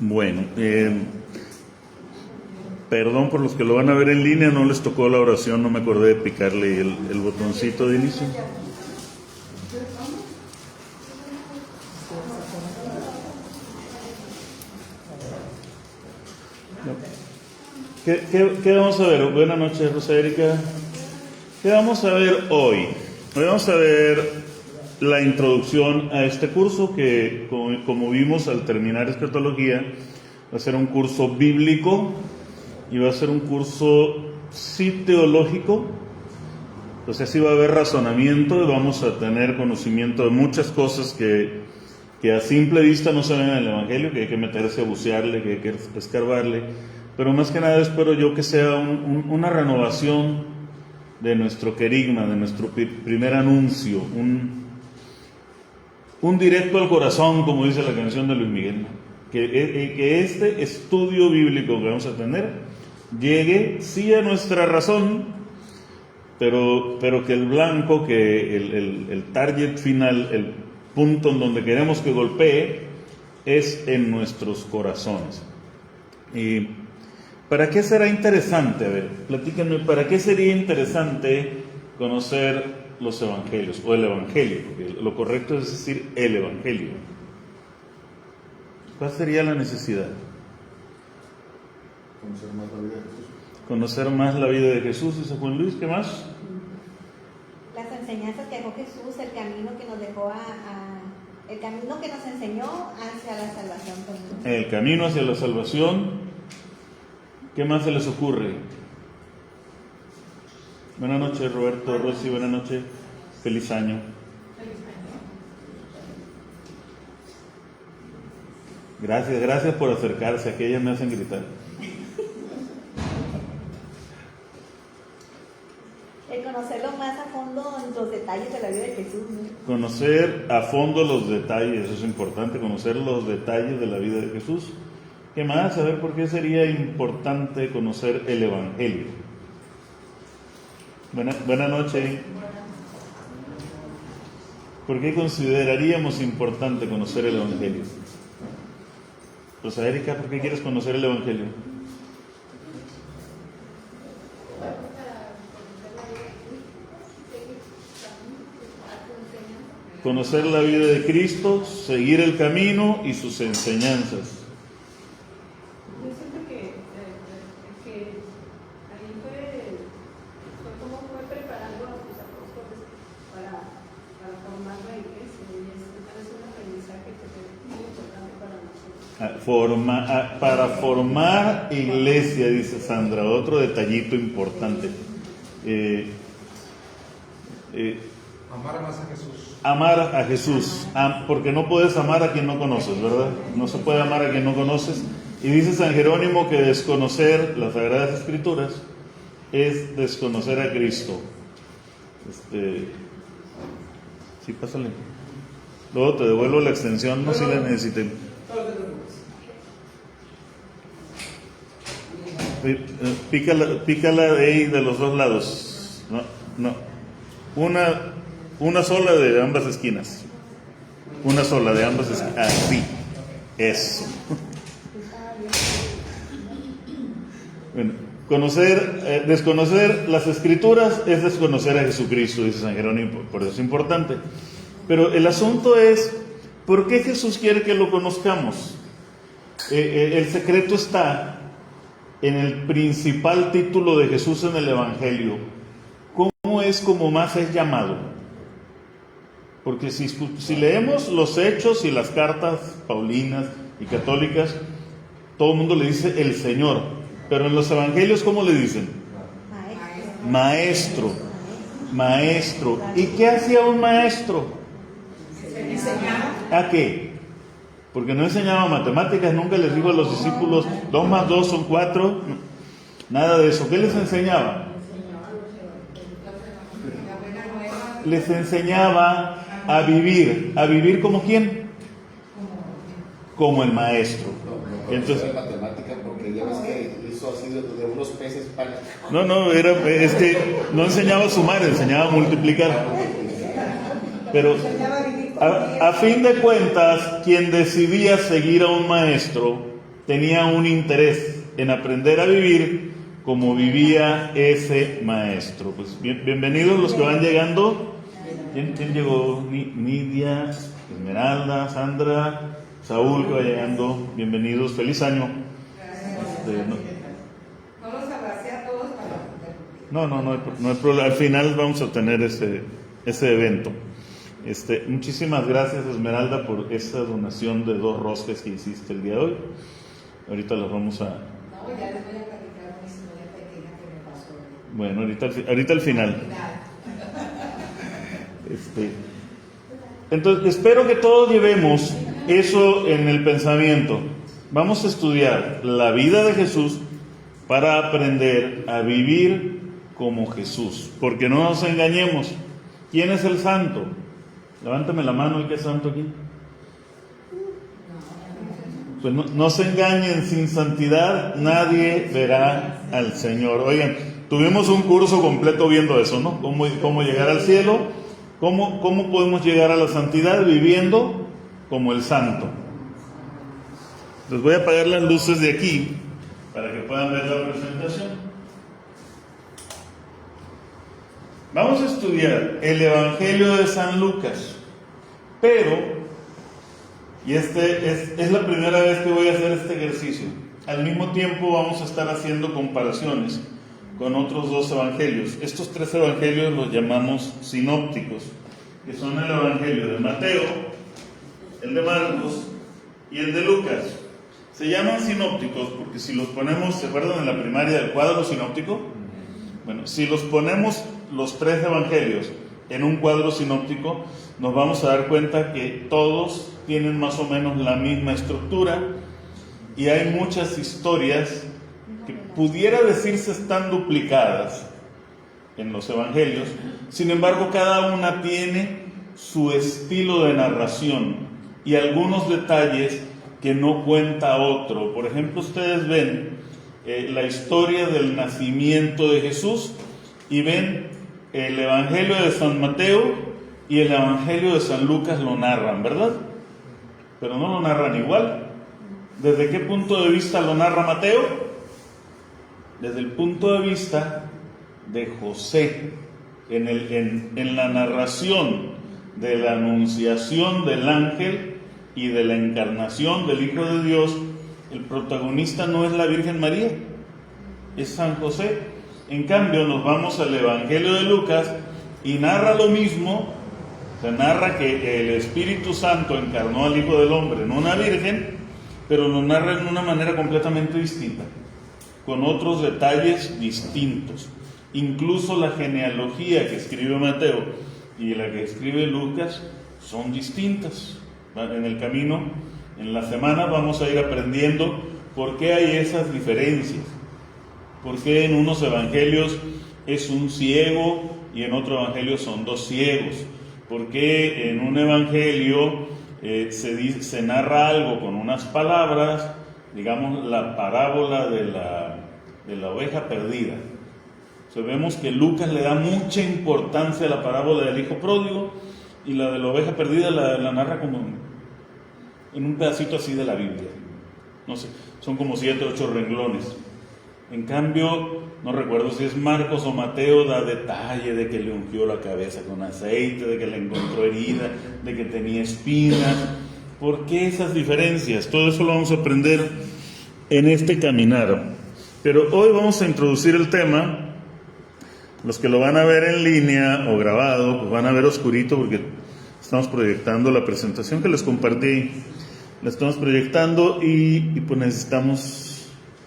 Bueno, perdón por los que lo van a ver en línea, no les tocó la oración, no me acordé de picarle el botoncito de inicio. ¿Qué vamos a ver? Buenas noches, Rosa Erika. ¿Qué vamos a ver hoy? Hoy vamos a ver la introducción a este curso que, como vimos al terminar escatología, va a ser un curso bíblico y va a ser un curso sí teológico. O sea, sí va a haber razonamiento y vamos a tener conocimiento de muchas cosas que a simple vista no se ven en el Evangelio, que hay que meterse a bucearle, que hay que escarbarle. Pero más que nada espero yo que sea una renovación de nuestro querigma, de nuestro primer anuncio, un directo al corazón, como dice la canción de Luis Miguel. Que este estudio bíblico que vamos a tener llegue sí a nuestra razón, pero que el blanco, que el target final, el punto en donde queremos que golpee, es en nuestros corazones. ¿Y para qué será interesante? A ver, platíquenme, ¿para qué sería interesante conocer los evangelios o el evangelio? Porque lo correcto es decir el evangelio. ¿Cuál sería la necesidad? Conocer más la vida de Jesús. Conocer más la vida de Jesús, dice Juan Luis. ¿Qué más? Las enseñanzas que dejó Jesús, el camino que nos dejó el camino que nos enseñó hacia la salvación también. El camino hacia la salvación. ¿Qué más se les ocurre? Buenas noches, Roberto, Rosy, buenas noches. Feliz año. Gracias por acercarse, que ellas me hacen gritar. El conocerlo más a fondo en los detalles de la vida de Jesús, ¿no? Conocer a fondo los detalles, eso es importante, conocer los detalles de la vida de Jesús. ¿Qué más? A ver, ¿por qué sería importante conocer el Evangelio? Buenas noches. ¿Por qué consideraríamos importante conocer el Evangelio? Rosa Erika, ¿por qué quieres conocer el Evangelio? Conocer la vida de Cristo, seguir el camino y sus enseñanzas. Yo siento que ahí fue como fue preparando a sus apóstoles para formar la iglesia, y es un aprendizaje que es muy importante para nosotros. Para formar iglesia, dice Sandra, otro detallito importante. Amar más a Jesús. Amar a Jesús, porque no puedes amar a quien no conoces, ¿verdad? No se puede amar a quien no conoces. Y dice San Jerónimo que desconocer las Sagradas Escrituras es desconocer a Cristo. Sí, pásale. Luego te devuelvo la extensión, no si la necesiten. Pícala de ahí de los dos lados. No. Una sola de ambas esquinas. Una sola de ambas esquinas. Así. Eso. Bueno, desconocer las Escrituras es desconocer a Jesucristo, dice San Jerónimo, por eso es importante. Pero el asunto es, ¿por qué Jesús quiere que lo conozcamos? El secreto está en el principal título de Jesús en el Evangelio. ¿Cómo es como más es llamado? Porque si leemos los hechos y las cartas paulinas y católicas, todo el mundo le dice el Señor. Pero en los evangelios, ¿cómo le dicen? Maestro. ¿Y qué hacía un maestro? ¿A qué? Porque no enseñaba matemáticas, nunca les dijo a los discípulos 2 más 2 son 4, nada de eso. ¿Qué les enseñaba? Les enseñaba a vivir como ¿quién? Como el maestro. Entonces, matemática, porque ya ves que hizo así de unos peces para... no enseñaba a sumar, enseñaba a multiplicar. Pero a fin de cuentas, quien decidía seguir a un maestro tenía un interés en aprender a vivir como vivía ese maestro. Pues bienvenidos los que van llegando. ¿Quién llegó? Nidia, Esmeralda, Sandra, Saúl que va llegando. Bienvenidos, feliz año. No los abracé a todos para... No hay problema. Al final vamos a tener ese evento. Muchísimas gracias, Esmeralda, por esa donación de 2 rosques que hiciste el día de hoy. Ahorita las vamos a... No, ya les voy a platicar una historia pequeña que me pasó. Bueno, ahorita al final. Entonces, espero que todos llevemos eso en el pensamiento. Vamos a estudiar la vida de Jesús para aprender a vivir como Jesús. Porque no nos engañemos. ¿Quién es el santo? Levántame la mano, ¿el que es santo aquí? Pues no se engañen, sin santidad nadie verá al Señor. Oigan, tuvimos un curso completo viendo eso, ¿no? Cómo llegar al cielo, cómo podemos llegar a la santidad viviendo como el santo. Les voy a apagar las luces de aquí para que puedan ver la presentación. Vamos a estudiar el Evangelio de San Lucas, pero, y es la primera vez que voy a hacer este ejercicio, al mismo tiempo vamos a estar haciendo comparaciones con otros 2 evangelios. Estos 3 evangelios los llamamos sinópticos, que son el Evangelio de Mateo, el de Marcos y el de Lucas. Se llaman sinópticos porque si los ponemos, ¿se acuerdan en la primaria del cuadro sinóptico? Bueno, si los ponemos los 3 evangelios en un cuadro sinóptico, nos vamos a dar cuenta que todos tienen más o menos la misma estructura y hay muchas historias que pudiera decirse están duplicadas en los evangelios. Sin embargo, cada una tiene su estilo de narración y algunos detalles que no cuenta otro. Por ejemplo, ustedes ven la historia del nacimiento de Jesús y ven el Evangelio de San Mateo y el Evangelio de San Lucas lo narran, ¿verdad? Pero no lo narran igual. ¿Desde qué punto de vista lo narra Mateo? Desde el punto de vista de José, en la narración de la anunciación del ángel y de la encarnación del Hijo de Dios. El protagonista no es la Virgen María, es San José. En cambio, nos vamos al Evangelio de Lucas y narra lo mismo. Se narra que el Espíritu Santo encarnó al Hijo del Hombre en una virgen, pero lo narra de una manera completamente distinta, con otros detalles distintos. Incluso la genealogía que escribe Mateo y la que escribe Lucas son distintas. En el camino, en la semana, vamos a ir aprendiendo por qué hay esas diferencias. ¿Por qué en unos evangelios es un ciego y en otro evangelio son 2 ciegos? ¿Por qué en un evangelio se narra algo con unas palabras, digamos la parábola de la oveja perdida? Vemos que Lucas le da mucha importancia a la parábola del hijo pródigo y la de la oveja perdida la narra como en un pedacito así de la Biblia. No sé, son como 7 o 8 renglones. En cambio, no recuerdo si es Marcos o Mateo, da detalle de que le ungió la cabeza con aceite, de que le encontró herida, de que tenía espinas. ¿Por qué esas diferencias? Todo eso lo vamos a aprender en este caminar. Pero hoy vamos a introducir el tema. Los que lo van a ver en línea o grabado, pues van a ver oscurito porque estamos proyectando la presentación que les compartí. La estamos proyectando y pues necesitamos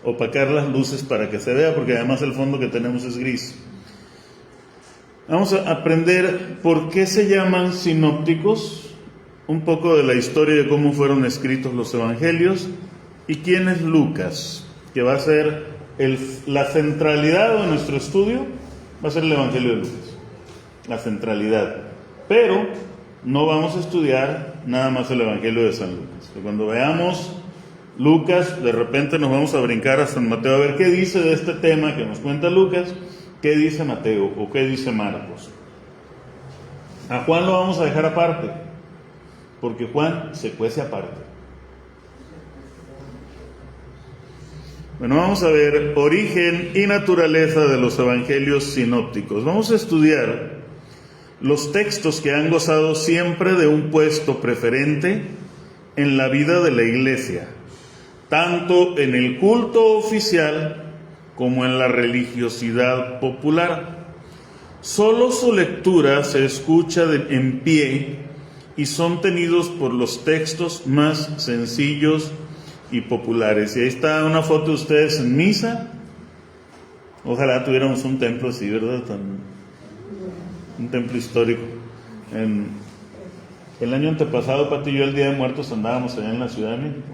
opacar las luces para que se vea, porque además el fondo que tenemos es gris. Vamos a aprender por qué se llaman sinópticos, un poco de la historia de cómo fueron escritos los evangelios y quién es Lucas, que va a ser la centralidad de nuestro estudio, va a ser el Evangelio de Lucas, la centralidad. Pero no vamos a estudiar nada más el Evangelio de San Lucas. Cuando veamos Lucas, de repente nos vamos a brincar a San Mateo a ver qué dice de este tema que nos cuenta Lucas, qué dice Mateo o qué dice Marcos. A Juan lo vamos a dejar aparte, porque Juan se cuece aparte. Bueno, vamos a ver origen y naturaleza de los evangelios sinópticos. Vamos a estudiar los textos que han gozado siempre de un puesto preferente en la vida de la Iglesia, tanto en el culto oficial como en la religiosidad popular. Solo su lectura se escucha en pie y son tenidos por los textos más sencillos y populares. Y ahí está una foto de ustedes en misa. Ojalá tuviéramos un templo así, ¿verdad? Un templo histórico. El año antepasado, Pati y yo, el Día de Muertos, andábamos allá en la Ciudad de México.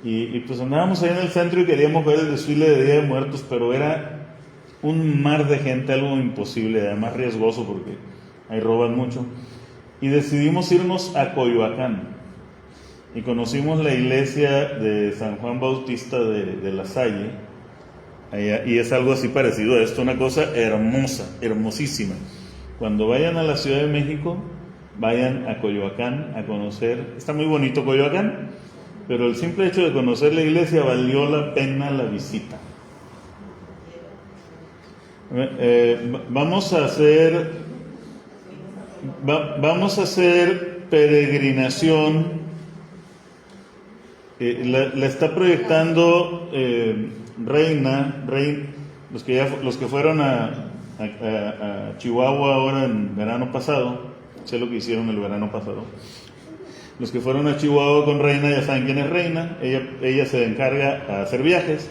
Y pues andábamos ahí en el centro y queríamos ver el desfile de Día de Muertos, pero era un mar de gente, algo imposible, además riesgoso porque ahí roban mucho. Y decidimos irnos a Coyoacán. Y conocimos la iglesia de San Juan Bautista de La Salle, allá, y es algo así parecido a esto, una cosa hermosa, hermosísima. Cuando vayan a la Ciudad de México, vayan a Coyoacán a conocer. Está muy bonito Coyoacán, pero el simple hecho de conocer la iglesia valió la pena la visita. Vamos a hacer peregrinación. La está proyectando Reina, los que fueron a Chihuahua ahora en verano pasado, sé lo que hicieron el verano pasado. Los que fueron a Chihuahua con Reina ya saben quién es Reina. Ella se encarga a hacer viajes,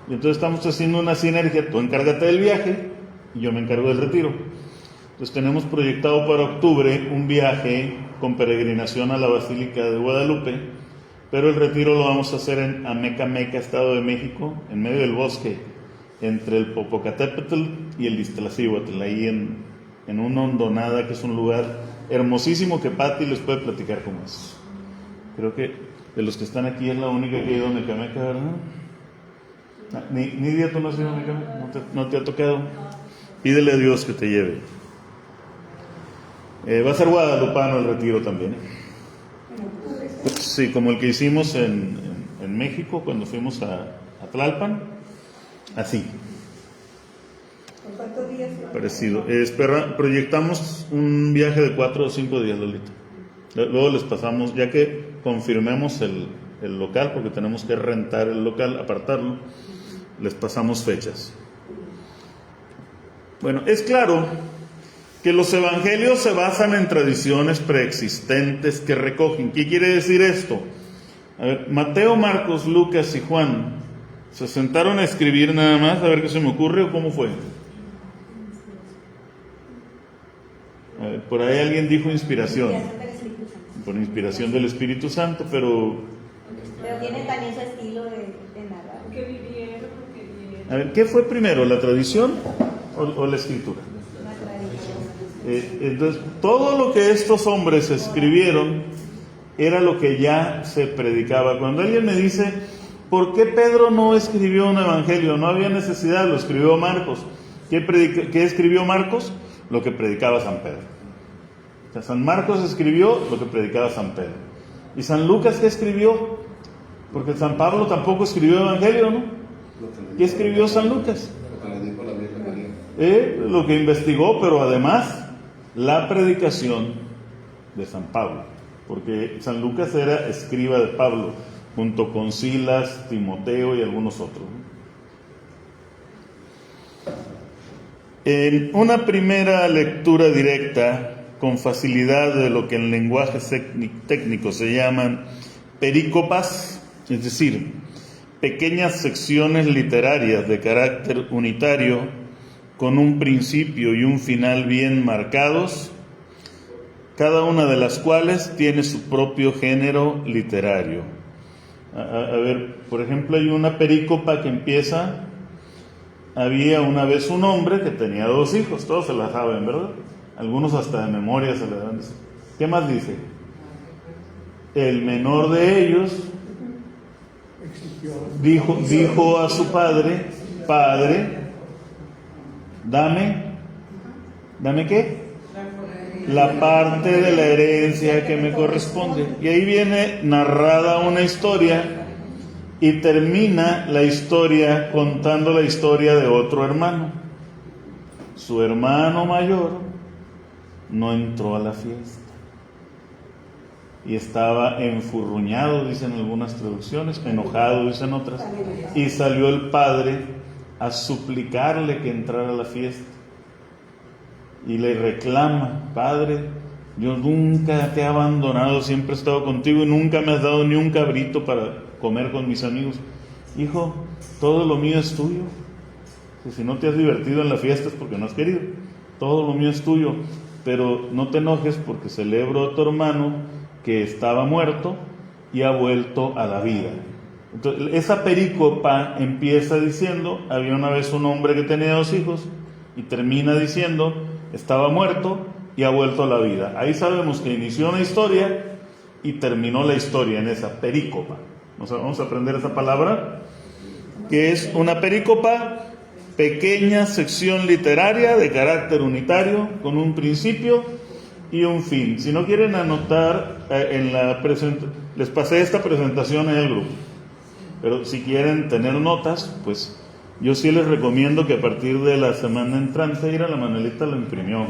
y entonces estamos haciendo una sinergia. Tú encárgate del viaje y yo me encargo del retiro. Entonces tenemos proyectado para octubre un viaje con peregrinación a la Basílica de Guadalupe, pero el retiro lo vamos a hacer en Amecameca, Estado de México, en medio del bosque, entre el Popocatépetl y el Iztaccíhuatl, ahí en una hondonada que es un lugar hermosísimo que Pati les puede platicar cómo es. Creo que de los que están aquí es la única que ha ido a Amecameca, ¿verdad? Nidia, ¿tú no has ido a Amecameca? ¿No te ha tocado? Pídele a Dios que te lleve. Va a ser guadalupano el retiro también. Sí, como el que hicimos en México cuando fuimos a Tlalpan, así. ¿Cuántos días? Parecido. Proyectamos un viaje de 4 o 5 días, Lolita. Luego les pasamos, ya que confirmemos el local, porque tenemos que rentar el local, apartarlo, les pasamos fechas. Bueno, es claro que los evangelios se basan en tradiciones preexistentes que recogen. ¿Qué quiere decir esto? A ver, Mateo, Marcos, Lucas y Juan se sentaron a escribir nada más, a ver qué se me ocurre o cómo fue. A ver, por ahí alguien dijo inspiración. Por inspiración del Espíritu Santo, pero tiene también su estilo de narrar. Que vivieron. A ver, ¿qué fue primero, la tradición o la escritura? Entonces, todo lo que estos hombres escribieron era lo que ya se predicaba. Cuando alguien me dice, ¿por qué Pedro no escribió un evangelio? No había necesidad, lo escribió Marcos. ¿Qué escribió Marcos? Lo que predicaba San Pedro. O sea, San Marcos escribió lo que predicaba San Pedro. ¿Y San Lucas qué escribió? Porque San Pablo tampoco escribió evangelio, ¿no? ¿Qué escribió San Lucas? Lo que investigó, pero además la predicación de San Pablo, porque San Lucas era escriba de Pablo, junto con Silas, Timoteo y algunos otros. En una primera lectura directa, con facilidad de lo que en lenguaje técnico se llaman perícopas, es decir, pequeñas secciones literarias de carácter unitario, con un principio y un final bien marcados, cada una de las cuales tiene su propio género literario. A ver, por ejemplo, hay una perícopa que empieza: había una vez un hombre que tenía 2 hijos, todos se la saben, ¿verdad? Algunos hasta de memoria se la dan. ¿Qué más dice? El menor de ellos dijo a su padre: Padre, ¿dame qué? La parte de la herencia que me corresponde. Y ahí viene narrada una historia Y termina la historia contando la historia de otro hermano. Su hermano mayor no entró a la fiesta y estaba enfurruñado, dicen algunas traducciones, enojado, dicen otras, y salió el padre a suplicarle que entrara a la fiesta y le reclama: Padre, yo nunca te he abandonado, siempre he estado contigo y nunca me has dado ni un cabrito para comer con mis amigos. Hijo, todo lo mío es tuyo. Si no te has divertido en la fiesta es porque no has querido. Todo lo mío es tuyo, pero no te enojes porque celebro a tu hermano que estaba muerto y ha vuelto a la vida. Entonces, esa perícopa empieza diciendo: había una vez un hombre que tenía 2 hijos, y termina diciendo: estaba muerto y ha vuelto a la vida. Ahí sabemos que inició una historia y terminó la historia en esa perícopa. Vamos a aprender esa palabra, que es una perícopa, pequeña sección literaria de carácter unitario, con un principio y un fin. Si no quieren anotar, les pasé esta presentación en el grupo, pero si quieren tener notas, pues yo sí les recomiendo que a partir de la semana entrante, la Manuelita lo imprimió,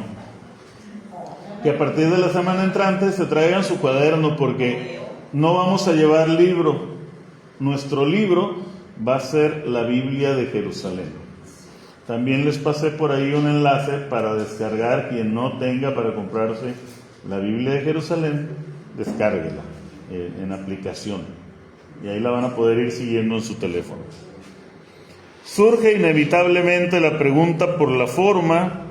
que a partir de la semana entrante se traigan su cuaderno, porque no vamos a llevar libro. Nuestro libro va a ser la Biblia de Jerusalén. También les pasé por ahí un enlace para descargar. Quien no tenga para comprarse la Biblia de Jerusalén, descárguela en aplicación, y ahí la van a poder ir siguiendo en su teléfono. Surge inevitablemente la pregunta por la forma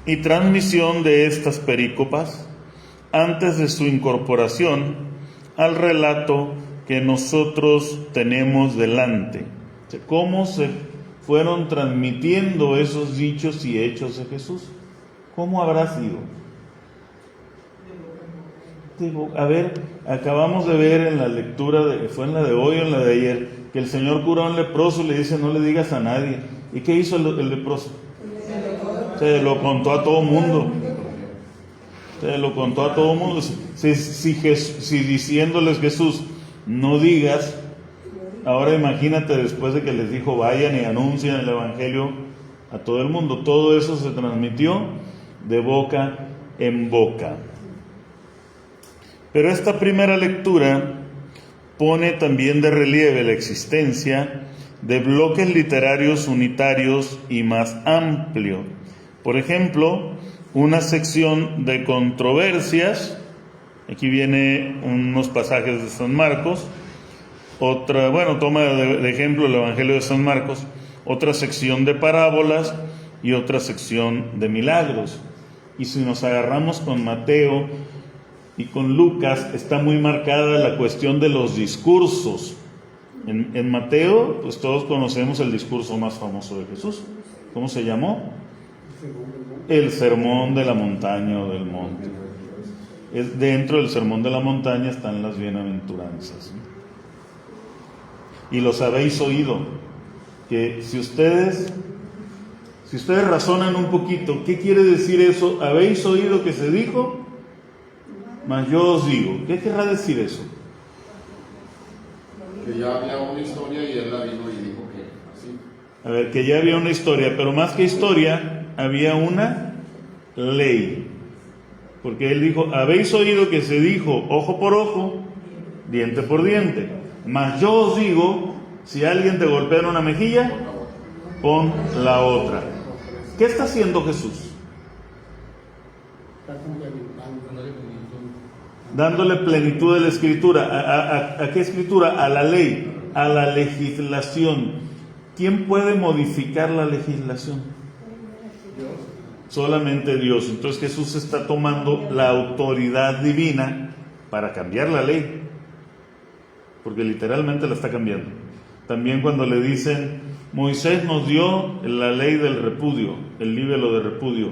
y transmisión de estas perícopas antes de su incorporación al relato que nosotros tenemos delante. ¿Cómo se fueron transmitiendo esos dichos y hechos de Jesús? ¿Cómo habrá sido? Digo, a ver, acabamos de ver en la lectura, fue en la de hoy o en la de ayer, que el Señor curó a un leproso y le dice: no le digas a nadie. ¿Y qué hizo el leproso? Se lo contó a todo mundo. Se lo contó a todo mundo. Si diciéndoles Jesús: no digas, ahora imagínate después de que les dijo: vayan y anuncien el Evangelio a todo el mundo. Todo eso se transmitió de boca en boca. Pero esta primera lectura pone también de relieve la existencia de bloques literarios unitarios y más amplio. Por ejemplo, una sección de controversias. Aquí viene unos pasajes de San Marcos. Otra, toma de ejemplo el Evangelio de San Marcos. Otra sección de parábolas y otra sección de milagros. Y si nos agarramos con Mateo y con Lucas, está muy marcada la cuestión de los discursos. En Mateo, pues todos conocemos el discurso más famoso de Jesús. ¿Cómo se llamó? El Sermón de la Montaña o del Monte. Dentro del Sermón de la Montaña están las bienaventuranzas. Y los habéis oído, que si ustedes razonan un poquito, ¿qué quiere decir eso? Habéis oído que se dijo, mas yo os digo. ¿Qué querrá decir eso? Que ya había una historia y él la vino y dijo que así. A ver, que ya había una historia, pero más que historia, había una ley. Porque él dijo: habéis oído que se dijo ojo por ojo, diente por diente. Mas yo os digo, si alguien te golpea en una mejilla, pon la otra. ¿Qué está haciendo Jesús? Dándole plenitud de la escritura. ¿A qué escritura? A la ley, a la legislación. ¿Quién puede modificar la legislación? Solamente Dios. Entonces Jesús está tomando la autoridad divina para cambiar la ley, porque literalmente la está cambiando. También cuando le dicen: Moisés nos dio la ley del repudio, el libelo de repudio.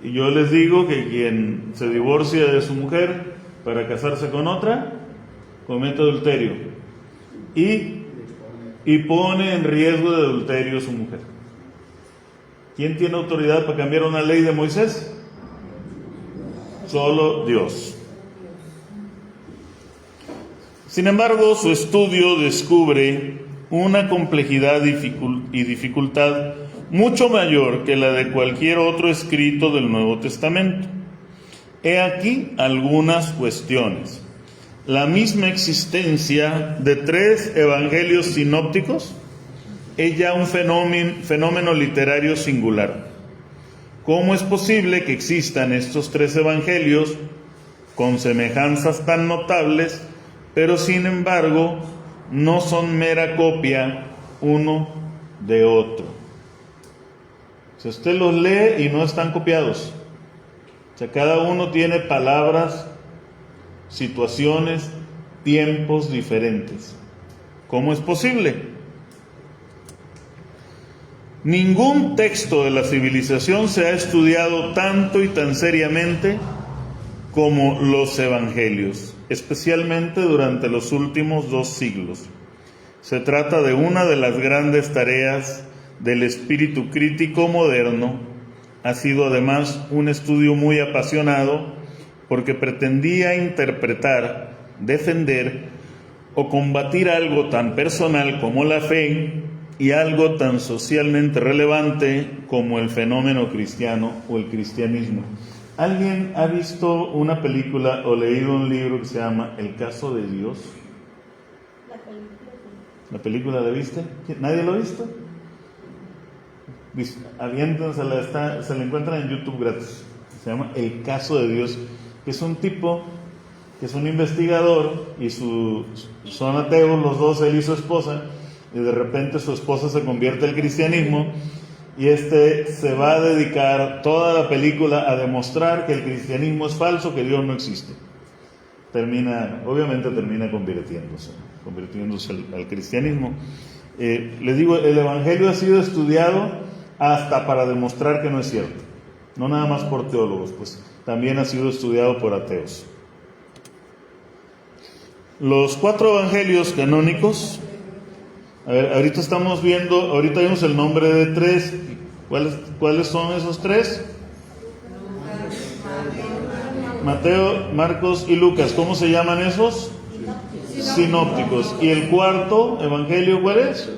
Y yo les digo que quien se divorcia de su mujer para casarse con otra, comete adulterio y pone en riesgo de adulterio a su mujer. ¿Quién tiene autoridad para cambiar una ley de Moisés? Solo Dios. Sin embargo, su estudio descubre una complejidad y dificultad mucho mayor que la de cualquier otro escrito del Nuevo Testamento. He aquí algunas cuestiones. La misma existencia de 3 evangelios sinópticos es ya un fenómeno literario singular. ¿Cómo es posible que existan estos 3 evangelios con semejanzas tan notables, pero sin embargo no son mera copia uno de otro? Si usted los lee y no están copiados, o sea, cada uno tiene palabras, situaciones, tiempos diferentes. ¿Cómo es posible? Ningún texto de la civilización se ha estudiado tanto y tan seriamente como los evangelios, especialmente durante los últimos 2 siglos. Se trata de una de las grandes tareas del espíritu crítico moderno. Ha sido además un estudio muy apasionado porque pretendía interpretar, defender o combatir algo tan personal como la fe y algo tan socialmente relevante como el fenómeno cristiano o el cristianismo. ¿Alguien ha visto una película o leído un libro que se llama El caso de Dios? ¿La película la viste? ¿Nadie lo ha visto? Aviéntensela, se la encuentran en YouTube gratis. Se llama El caso de Dios, que es un tipo que es un investigador y son ateos los dos, él y su esposa, y de repente su esposa se convierte al cristianismo y se va a dedicar toda la película a demostrar que el cristianismo es falso, que Dios no existe. Obviamente termina convirtiéndose al cristianismo. Les digo, el evangelio ha sido estudiado hasta para demostrar que no es cierto, no nada más por teólogos, pues también ha sido estudiado por ateos. Los 4 evangelios canónicos, ahorita vimos el nombre de 3. ¿Cuáles son esos 3? Mateo, Marcos y Lucas. ¿Cómo se llaman esos? Sinópticos. ¿Y el 4 evangelio cuál es?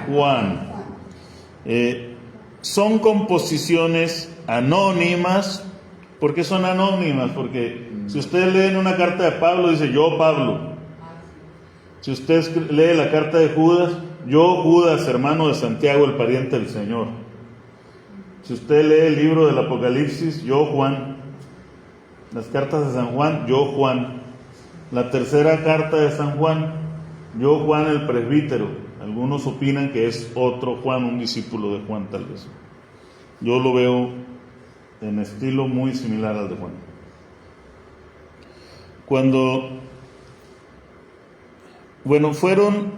Juan. Son composiciones anónimas. ¿Por qué son anónimas? Porque si usted lee en una carta de Pablo, dice yo Pablo. Si usted lee la carta de Judas, yo Judas, hermano de Santiago, el pariente del Señor. Si usted lee el libro del Apocalipsis, yo Juan. Las cartas de San Juan, yo Juan. La tercera carta de San Juan, yo Juan el presbítero. Algunos opinan que es otro Juan, un discípulo de Juan tal vez. Yo lo veo en estilo muy similar al de Juan. Fueron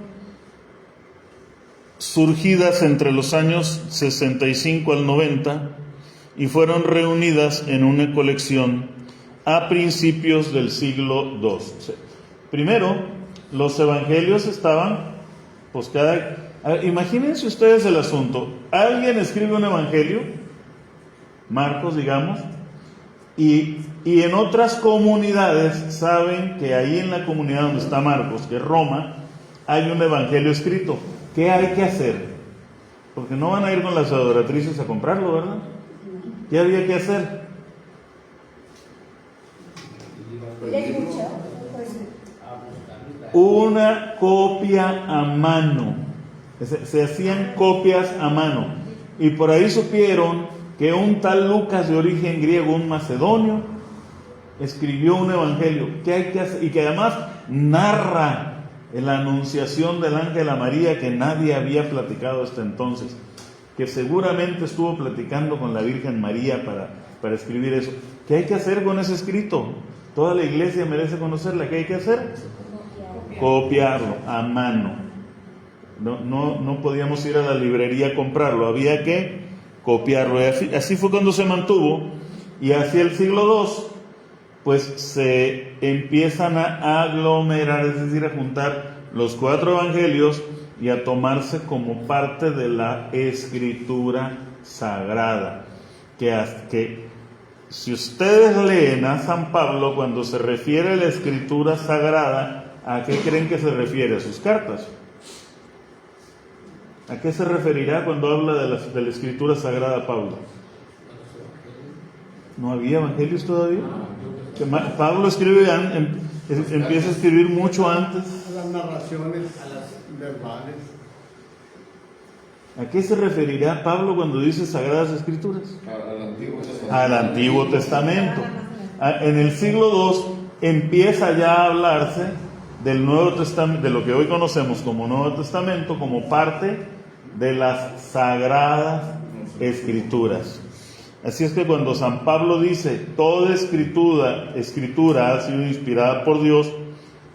surgidas entre los años 65 al 90 y fueron reunidas en una colección a principios del siglo II. Primero, los evangelios estaban, imagínense ustedes el asunto. Alguien escribe un evangelio, Marcos digamos, y en otras comunidades saben que ahí en la comunidad donde está Marcos, que es Roma, hay un evangelio escrito. ¿Qué hay que hacer? Porque no van a ir con las adoratrices a comprarlo, ¿verdad? ¿Qué había que hacer? Una copia a mano. Se hacían copias a mano. Y por ahí supieron que un tal Lucas de origen griego, un macedonio, escribió un evangelio. ¿Qué hay que hacer? Y que además narra la anunciación del ángel a María que nadie había platicado hasta entonces, que seguramente estuvo platicando con la Virgen María para escribir eso. ¿Qué hay que hacer con ese escrito? Toda la iglesia merece conocerla. ¿Qué hay que hacer? Copiarlo a mano. No podíamos ir a la librería a comprarlo, había que copiarlo. Y así fue cuando se mantuvo. Y hacia el siglo II, pues se empiezan a aglomerar, es decir, a juntar los 4 evangelios y a tomarse como parte de la escritura sagrada. Que si ustedes leen a San Pablo, cuando se refiere a la escritura sagrada, ¿A qué creen que se refiere? A sus cartas. ¿A qué se referirá cuando habla de la Escritura Sagrada Pablo? ¿No había evangelios todavía? Pablo escribe, empieza a escribir mucho antes. A las narraciones, a las verbales. ¿A qué se referirá Pablo cuando dice Sagradas Escrituras? Al Antiguo Testamento. Al Antiguo Testamento. En el siglo II empieza ya a hablarse del Nuevo Testamento, de lo que hoy conocemos como Nuevo Testamento, como parte de las Sagradas Escrituras. Así es que cuando San Pablo dice toda escritura ha sido inspirada por Dios,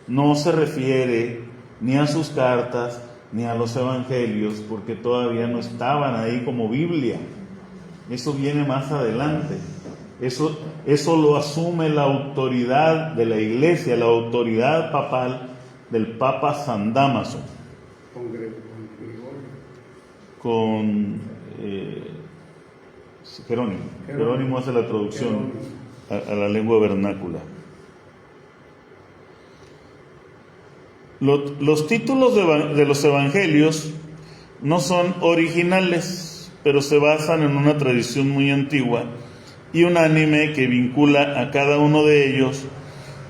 no se refiere ni a sus cartas ni a los evangelios, porque todavía no estaban ahí como Biblia. Eso viene más adelante. Eso lo asume la autoridad de la Iglesia, la autoridad papal del Papa San Dámaso, con Jerónimo. Jerónimo hace la traducción a la lengua vernácula. Los títulos de los evangelios no son originales, pero se basan en una tradición muy antigua y unánime que vincula a cada uno de ellos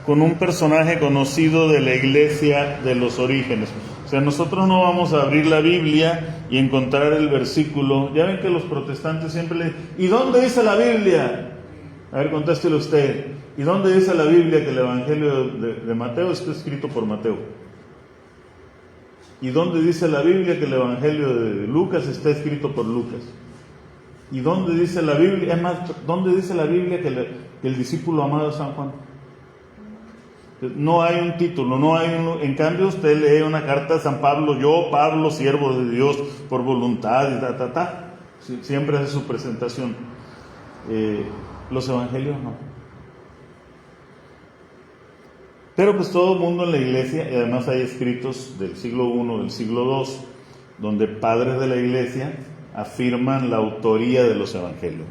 con un personaje conocido de la Iglesia de los orígenes. O sea, nosotros no vamos a abrir la Biblia y encontrar el versículo. Ya ven que los protestantes siempre le dicen, ¿y dónde dice la Biblia? A ver, contéstelo usted. ¿Y dónde dice la Biblia que el Evangelio de Mateo está escrito por Mateo? ¿Y dónde dice la Biblia que el Evangelio de Lucas está escrito por Lucas? ¿Y dónde dice la Biblia? Es más, ¿dónde dice la Biblia que el discípulo amado de San Juan? No hay un título, no hay en cambio usted lee una carta de San Pablo, yo Pablo, siervo de Dios por voluntad y siempre hace su presentación. Los evangelios no. Pero pues todo el mundo en la iglesia, y además hay escritos del siglo I, del siglo II, donde padres de la iglesia afirman la autoría de los evangelios.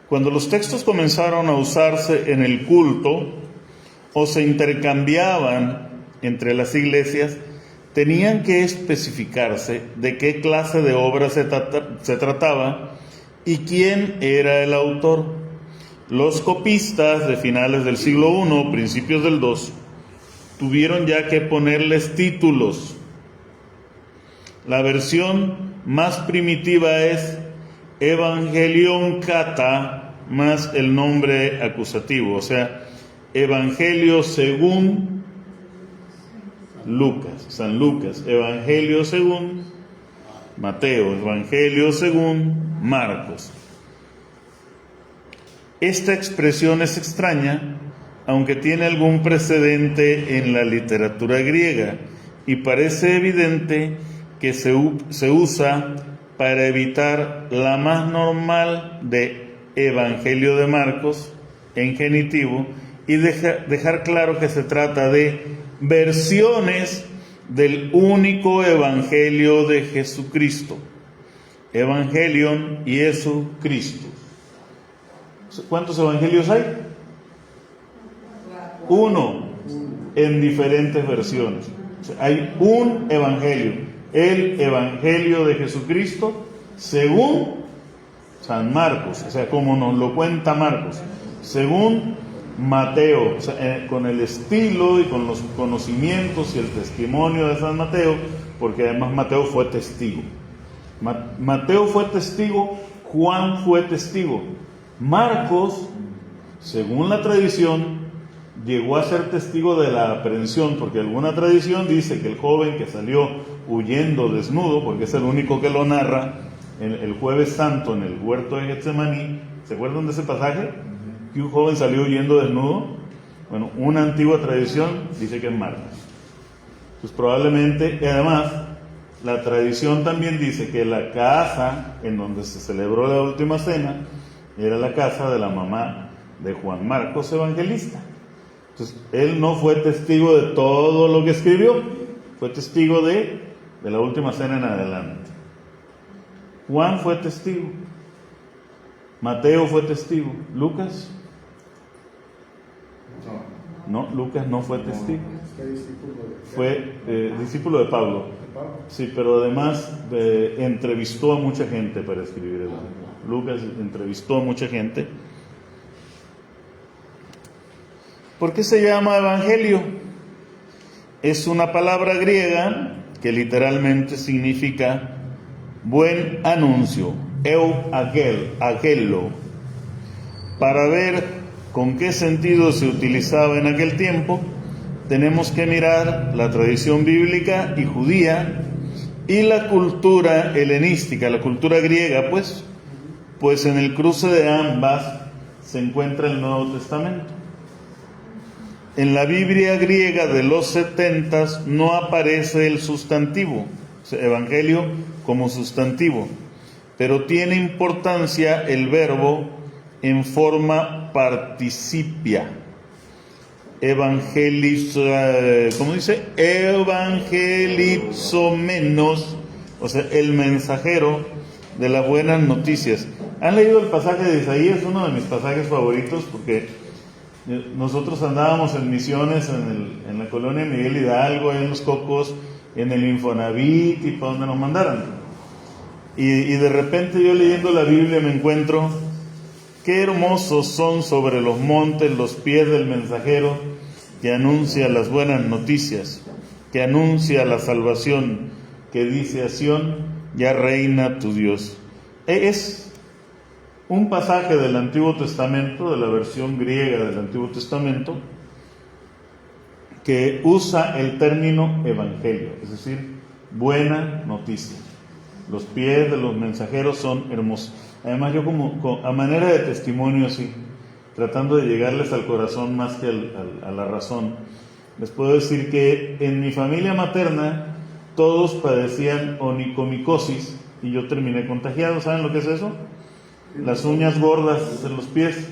Cuando los textos comenzaron a usarse en el culto o se intercambiaban entre las iglesias, tenían que especificarse de qué clase de obra se trataba y quién era el autor. Los copistas de finales del siglo I, principios del II, tuvieron ya que ponerles títulos. La versión más primitiva es Evangelion Kata más el nombre acusativo, o sea, Evangelio según Lucas, San Lucas, Evangelio según Mateo, Evangelio según Marcos. Esta expresión es extraña, aunque tiene algún precedente en la literatura griega, y parece evidente que se usa para evitar la más normal de Evangelio de Marcos en genitivo y dejar claro que se trata de versiones del único Evangelio de Jesucristo. Evangelion Jesu Christus. ¿Cuántos evangelios hay? Uno, en diferentes versiones. O sea, hay un evangelio. El Evangelio de Jesucristo según San Marcos, o sea, como nos lo cuenta Marcos, según Mateo, o sea, con el estilo y con los conocimientos y el testimonio de San Mateo, porque además Mateo fue testigo. Mateo fue testigo, Juan fue testigo. Marcos, según la tradición, llegó a ser testigo de la aprehensión, porque alguna tradición dice que el joven que salió huyendo desnudo, porque es el único que lo narra, el Jueves Santo en el huerto de Getsemaní, ¿se acuerdan de ese pasaje? Que un joven salió huyendo desnudo. Bueno, una antigua tradición dice que es Marcos. Pues probablemente, y además, la tradición también dice que la casa en donde se celebró la última cena era la casa de la mamá de Juan Marcos Evangelista. Entonces, él no fue testigo de todo lo que escribió, fue testigo de la última cena en adelante. Juan fue testigo, Mateo fue testigo, Lucas. No, Lucas no fue testigo. Fue discípulo de Fue discípulo de Pablo. Pablo. Sí, pero además entrevistó a mucha gente para escribir el libro. Lucas entrevistó a mucha gente. ¿Por qué se llama evangelio? Es una palabra griega que literalmente significa buen anuncio, agelo. Para ver con qué sentido se utilizaba en aquel tiempo, tenemos que mirar la tradición bíblica y judía y la cultura helenística, la cultura griega, pues en el cruce de ambas se encuentra el Nuevo Testamento. En la Biblia griega de los 70 no aparece el sustantivo, evangelio como sustantivo, pero tiene importancia el verbo en forma participia. ¿Cómo dice? Evangelizomenos, o sea, el mensajero de las buenas noticias. ¿Han leído el pasaje de Isaías? Uno de mis pasajes favoritos, porque nosotros andábamos en misiones en la colonia Miguel Hidalgo, en Los Cocos, en el Infonavit y para donde nos mandaran. Y de repente yo leyendo la Biblia me encuentro: qué hermosos son sobre los montes los pies del mensajero que anuncia las buenas noticias, que anuncia la salvación, que dice a Sión: ya reina tu Dios. Es un pasaje del Antiguo Testamento, de la versión griega del Antiguo Testamento, que usa el término evangelio, es decir, buena noticia. Los pies de los mensajeros son hermosos. Además, yo como a manera de testimonio, así, tratando de llegarles al corazón más que a la razón, les puedo decir que en mi familia materna todos padecían onicomicosis y yo terminé contagiado. ¿Saben lo que es eso? Las uñas gordas en los pies.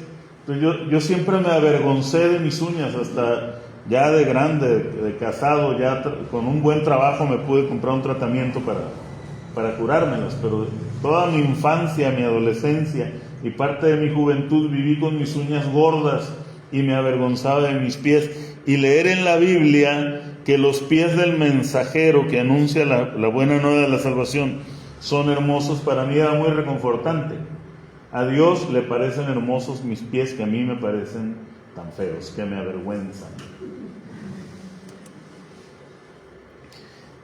Entonces yo siempre me avergoncé de mis uñas, hasta ya de grande, de casado, ya con un buen trabajo me pude comprar un tratamiento para curármelas, pero toda mi infancia, mi adolescencia y parte de mi juventud viví con mis uñas gordas y me avergonzaba de mis pies. Y leer en la Biblia que los pies del mensajero que anuncia la buena nueva de la salvación son hermosos, para mí era muy reconfortante. A Dios le parecen hermosos mis pies, que a mí me parecen tan feos, que me avergüenzan.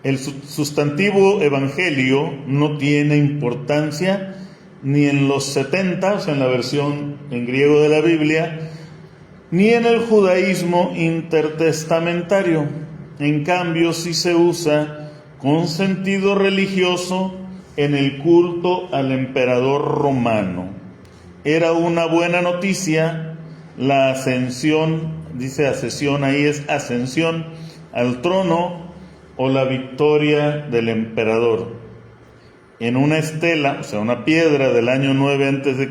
El sustantivo evangelio no tiene importancia ni en los 70, o sea, en la versión en griego de la Biblia, ni en el judaísmo intertestamentario. En cambio, sí se usa con sentido religioso en el culto al emperador romano. Era una buena noticia la ascensión, dice ascensión, ahí es ascensión al trono o la victoria del emperador. En una estela, o sea, una piedra del año 9 a.C.,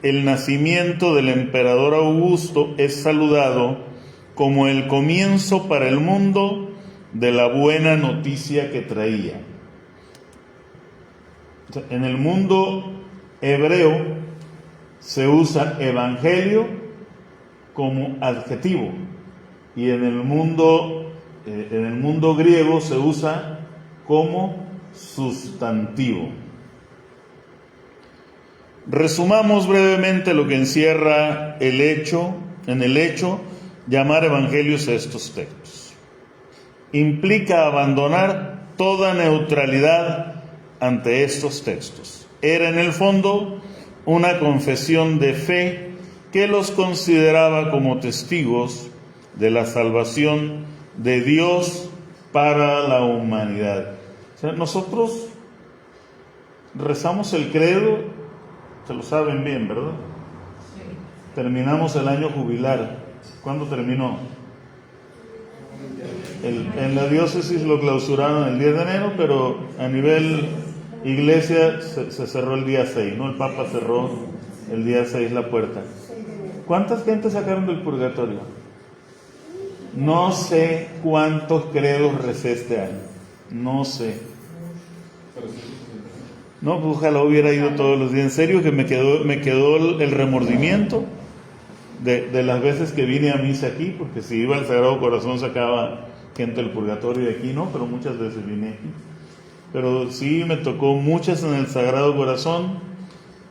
el nacimiento del emperador Augusto es saludado como el comienzo para el mundo de la buena noticia que traía. O sea, en el mundo hebreo se usa evangelio como adjetivo y en el mundo griego se usa como sustantivo. Resumamos brevemente lo que encierra en el hecho llamar evangelios a estos textos. Implica abandonar toda neutralidad ante estos textos. Era en el fondo una confesión de fe que los consideraba como testigos de la salvación de Dios para la humanidad. O sea, nosotros rezamos el credo, se lo saben bien, ¿verdad? Sí. Terminamos el año jubilar. ¿Cuándo terminó? En la diócesis lo clausuraron el 10 de enero, pero a nivel iglesia se cerró el día 6, ¿no? El Papa cerró el día 6 la puerta. ¿Cuántas gente sacaron del purgatorio? No sé cuántos credos recé este año. No sé. No, pues ojalá hubiera ido todos los días. En serio que me quedó el remordimiento de las veces que vine a misa aquí, porque si iba al Sagrado Corazón sacaba gente del purgatorio de aquí, no, pero muchas veces vine aquí. Pero sí me tocó muchas en el Sagrado Corazón.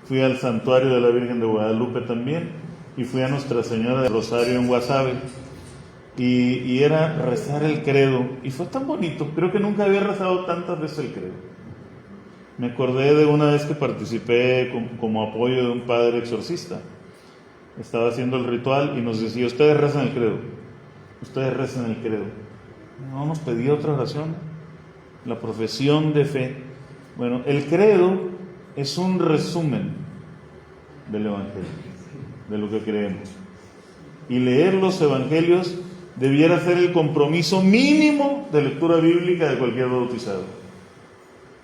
Fui al Santuario de la Virgen de Guadalupe también, y fui a Nuestra Señora del Rosario en Guasave, y era rezar el credo, y fue tan bonito. Creo que nunca había rezado tantas veces el credo. Me acordé de una vez que participé como apoyo de un padre exorcista. Estaba haciendo el ritual y nos decía: ustedes rezan el credo, ustedes rezan el credo. No nos pedía otra oración, la profesión de fe. Bueno, el credo es un resumen del Evangelio, de lo que creemos. Y leer los Evangelios debiera ser el compromiso mínimo de lectura bíblica de cualquier bautizado.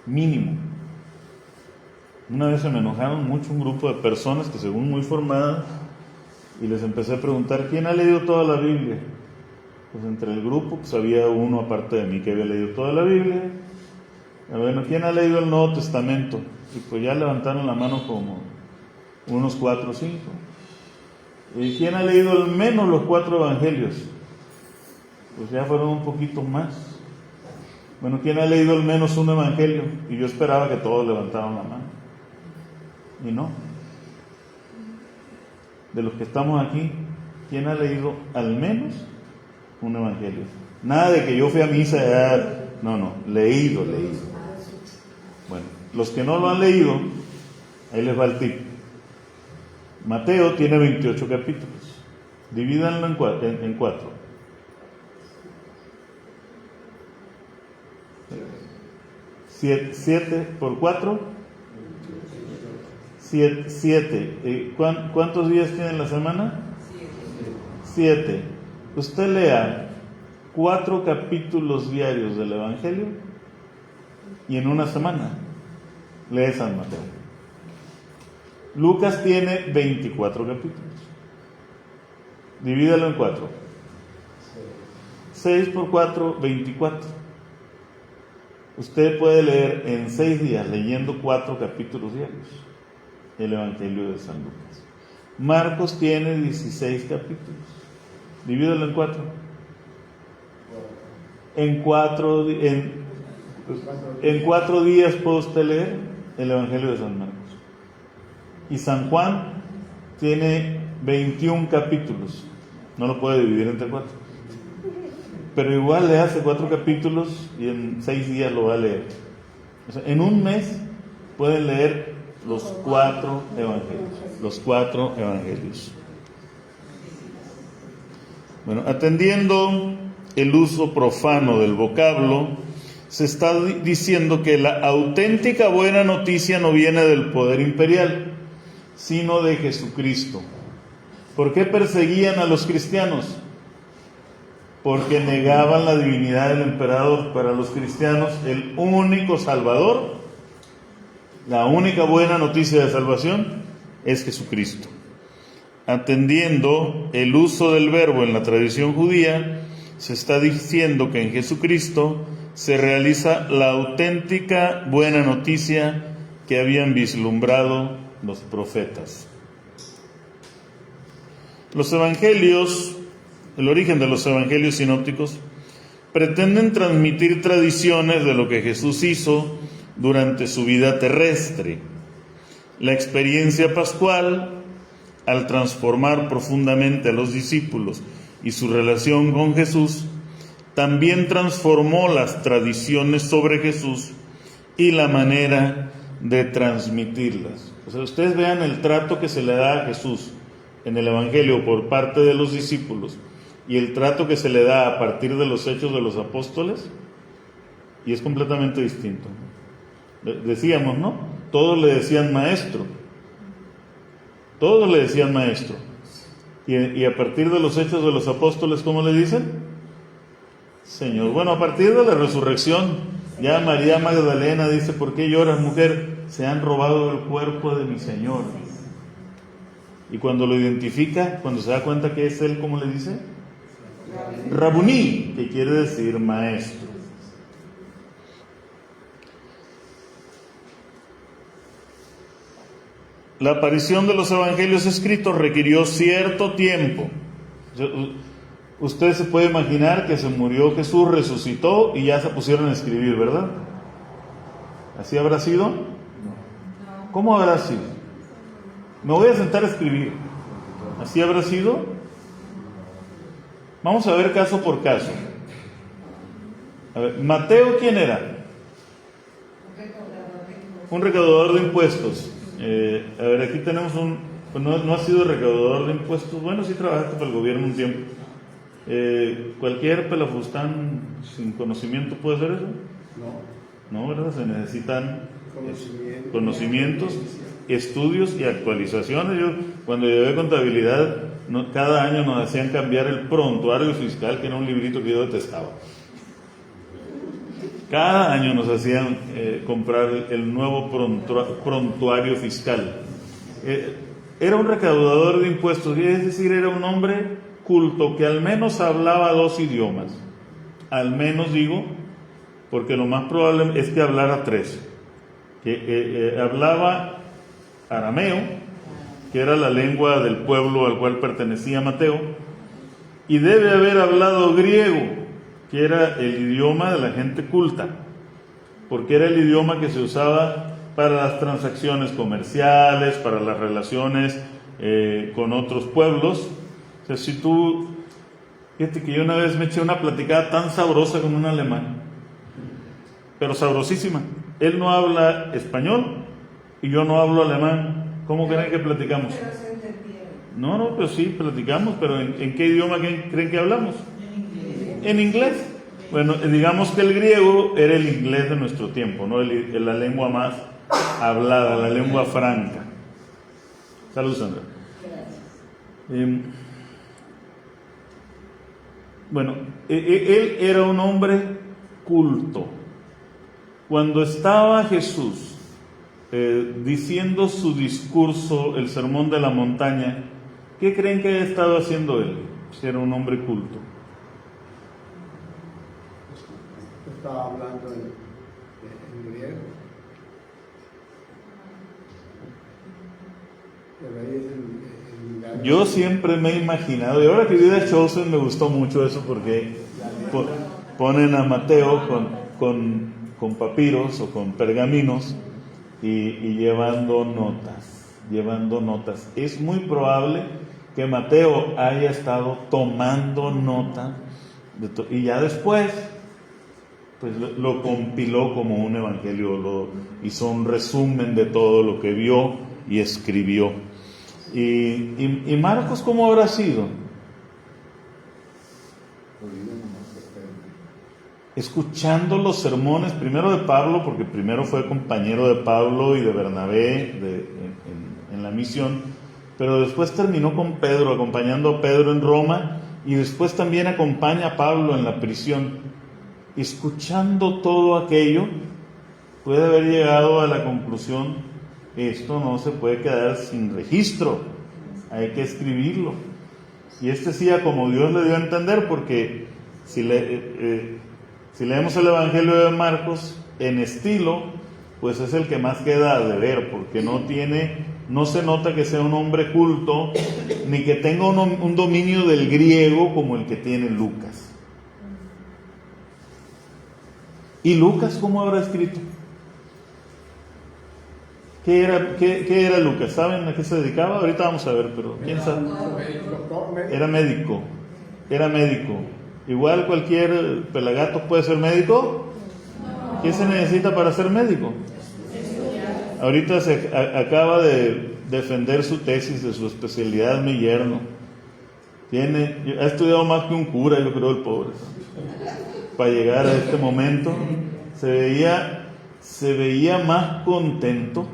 Mínimo. Una vez se me enojaron mucho un grupo de personas que según muy formadas, y les empecé a preguntar: ¿quién ha leído toda la Biblia? Pues entre el grupo pues había uno aparte de mí que había leído toda la Biblia. Bueno, ¿quién ha leído el Nuevo Testamento? Y pues ya levantaron la mano como unos 4 o 5. ¿Y quién ha leído al menos los 4 evangelios? Pues ya fueron un poquito más. Bueno, ¿quién ha leído al menos un evangelio? Y yo esperaba que todos levantaran la mano. Y no. De los que estamos aquí, ¿quién ha leído al menos un evangelio? Nada de que yo fui a misa, no, leído. Bueno, los que no lo han leído, ahí les va el tip. Mateo tiene 28 capítulos. Divídanlo en 4. 7 por 4. 7. ¿Cuántos días tiene la semana? 7. Usted lea 4 capítulos diarios del Evangelio y en una semana lee San Mateo. Lucas tiene 24 capítulos. Divídalo en 4. 6 por 4, 24. Usted puede leer en 6 días, leyendo 4 capítulos diarios, el Evangelio de San Lucas. Marcos tiene 16 capítulos. Divídelo en 4. En 4 días puede usted leer el Evangelio de San Marcos. Y San Juan tiene 21 capítulos. No lo puede dividir entre 4. Pero igual le hace 4 capítulos y en 6 días lo va a leer. O sea, en un mes pueden leer los 4 evangelios. Los 4 evangelios. Bueno, atendiendo el uso profano del vocablo, se está diciendo que la auténtica buena noticia no viene del poder imperial, sino de Jesucristo. ¿Por qué perseguían a los cristianos? Porque negaban la divinidad del emperador. Para los cristianos, el único salvador, la única buena noticia de salvación es Jesucristo. Atendiendo el uso del verbo en la tradición judía, se está diciendo que en Jesucristo se realiza la auténtica buena noticia que habían vislumbrado los profetas. Los evangelios, el origen de los evangelios sinópticos, pretenden transmitir tradiciones de lo que Jesús hizo durante su vida terrestre. La experiencia pascual, al transformar profundamente a los discípulos y su relación con Jesús, también transformó las tradiciones sobre Jesús y la manera de transmitirlas. O sea, ustedes vean el trato que se le da a Jesús en el Evangelio por parte de los discípulos y el trato que se le da a partir de los hechos de los apóstoles, y es completamente distinto. Decíamos, ¿no? Todos le decían maestro. Todos le decían maestro. Y a partir de los hechos de los apóstoles, ¿cómo le dicen? Señor. Bueno, a partir de la resurrección, ya María Magdalena dice: ¿por qué lloras, mujer? Se han robado el cuerpo de mi Señor. Y cuando lo identifica, cuando se da cuenta que es él, ¿cómo le dice? Rabuní, que quiere decir maestro. la aparición de los evangelios escritos requirió cierto tiempo. Usted se puede imaginar que se murió Jesús, resucitó y ya se pusieron a escribir, ¿verdad? ¿Así habrá sido? ¿Cómo habrá sido? Me voy a sentar a escribir. ¿Así habrá sido? Vamos a ver caso por caso. A ver, Mateo, ¿quién era? Un recaudador de impuestos. A ver, aquí tenemos pues no ha sido recaudador de impuestos. Bueno, sí trabajaste para el gobierno un tiempo. ¿Cualquier pelafustán sin conocimiento puede hacer eso? No, ¿verdad? Se necesitan conocimientos, estudios y actualizaciones. Yo, cuando llevé contabilidad, cada año nos hacían cambiar el prontuario fiscal, que era un librito que yo detestaba. Cada año nos hacían comprar el nuevo prontuario fiscal. Era un recaudador de impuestos, es decir, era un hombre culto que al menos hablaba 2 idiomas. Al menos digo, porque lo más probable es que hablara 3. Hablaba arameo, que era la lengua del pueblo al cual pertenecía Mateo, y debe haber hablado griego, que era el idioma de la gente culta, porque era el idioma que se usaba para las transacciones comerciales, para las relaciones con otros pueblos. O sea, si tú, fíjate que yo una vez me eché una platicada tan sabrosa con un alemán, pero sabrosísima. Él no habla español y yo no hablo alemán. ¿Cómo creen que platicamos? No, pues sí, platicamos, pero ¿en qué idioma creen que hablamos? En inglés. Bueno, digamos que el griego era el inglés de nuestro tiempo, ¿no? La lengua más hablada, la lengua franca. Salud, Sandra. Bueno, él era un hombre culto. Cuando estaba Jesús diciendo su discurso, el sermón de la montaña, ¿qué creen que haya estado haciendo él? Si era un hombre culto. Estaba hablando en griego. Pero ahí es el Yo siempre me he imaginado, y ahora que vi The Chosen me gustó mucho eso, porque ponen a Mateo con papiros o con pergaminos y llevando notas. Es muy probable que Mateo haya estado tomando nota y ya después pues lo compiló como un evangelio, hizo un resumen de todo lo que vio y escribió. Y Marcos, ¿cómo habrá sido? Escuchando los sermones primero de Pablo, porque primero fue compañero de Pablo y de Bernabé en la misión, pero después terminó con Pedro, acompañando a Pedro en Roma, y después también acompaña a Pablo en la prisión. Escuchando todo aquello, puede haber llegado a la conclusión: esto no se puede quedar sin registro, hay que escribirlo. Y sí, como Dios le dio a entender, porque si leemos el Evangelio de Marcos en estilo, pues es el que más queda de ver, porque no se nota que sea un hombre culto, ni que tenga un dominio del griego como el que tiene Lucas. ¿Y Lucas cómo habrá escrito? ¿Qué era Lucas? ¿Saben a qué se dedicaba? Ahorita vamos a ver, pero ¿quién sabe? Era médico. Igual cualquier pelagato puede ser médico. ¿Qué se necesita para ser médico? Ahorita acaba de defender su tesis de su especialidad, mi yerno. Ha estudiado más que un cura, yo creo, el pobre. Para llegar a este momento, se veía más contento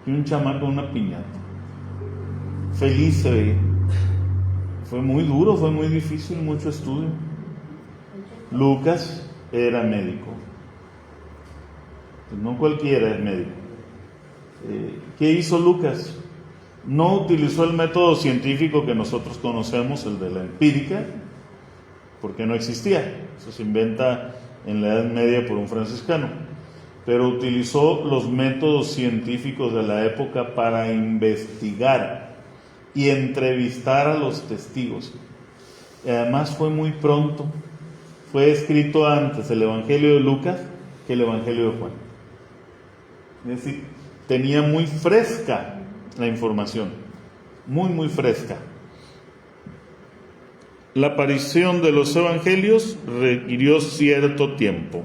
que un chamaco en una piñata. Feliz se veía. Fue muy duro, fue muy difícil, mucho estudio. Lucas era médico. Pues no cualquiera es médico. ¿Qué hizo Lucas? No utilizó el método científico que nosotros conocemos, el de la empírica, porque no existía. Eso se inventa en la Edad Media por un franciscano. pero utilizó los métodos científicos de la época para investigar y entrevistar a los testigos. Y además fue muy pronto, fue escrito antes el Evangelio de Lucas que el Evangelio de Juan. Es decir, tenía muy fresca la información, muy fresca. La aparición de los evangelios requirió cierto tiempo.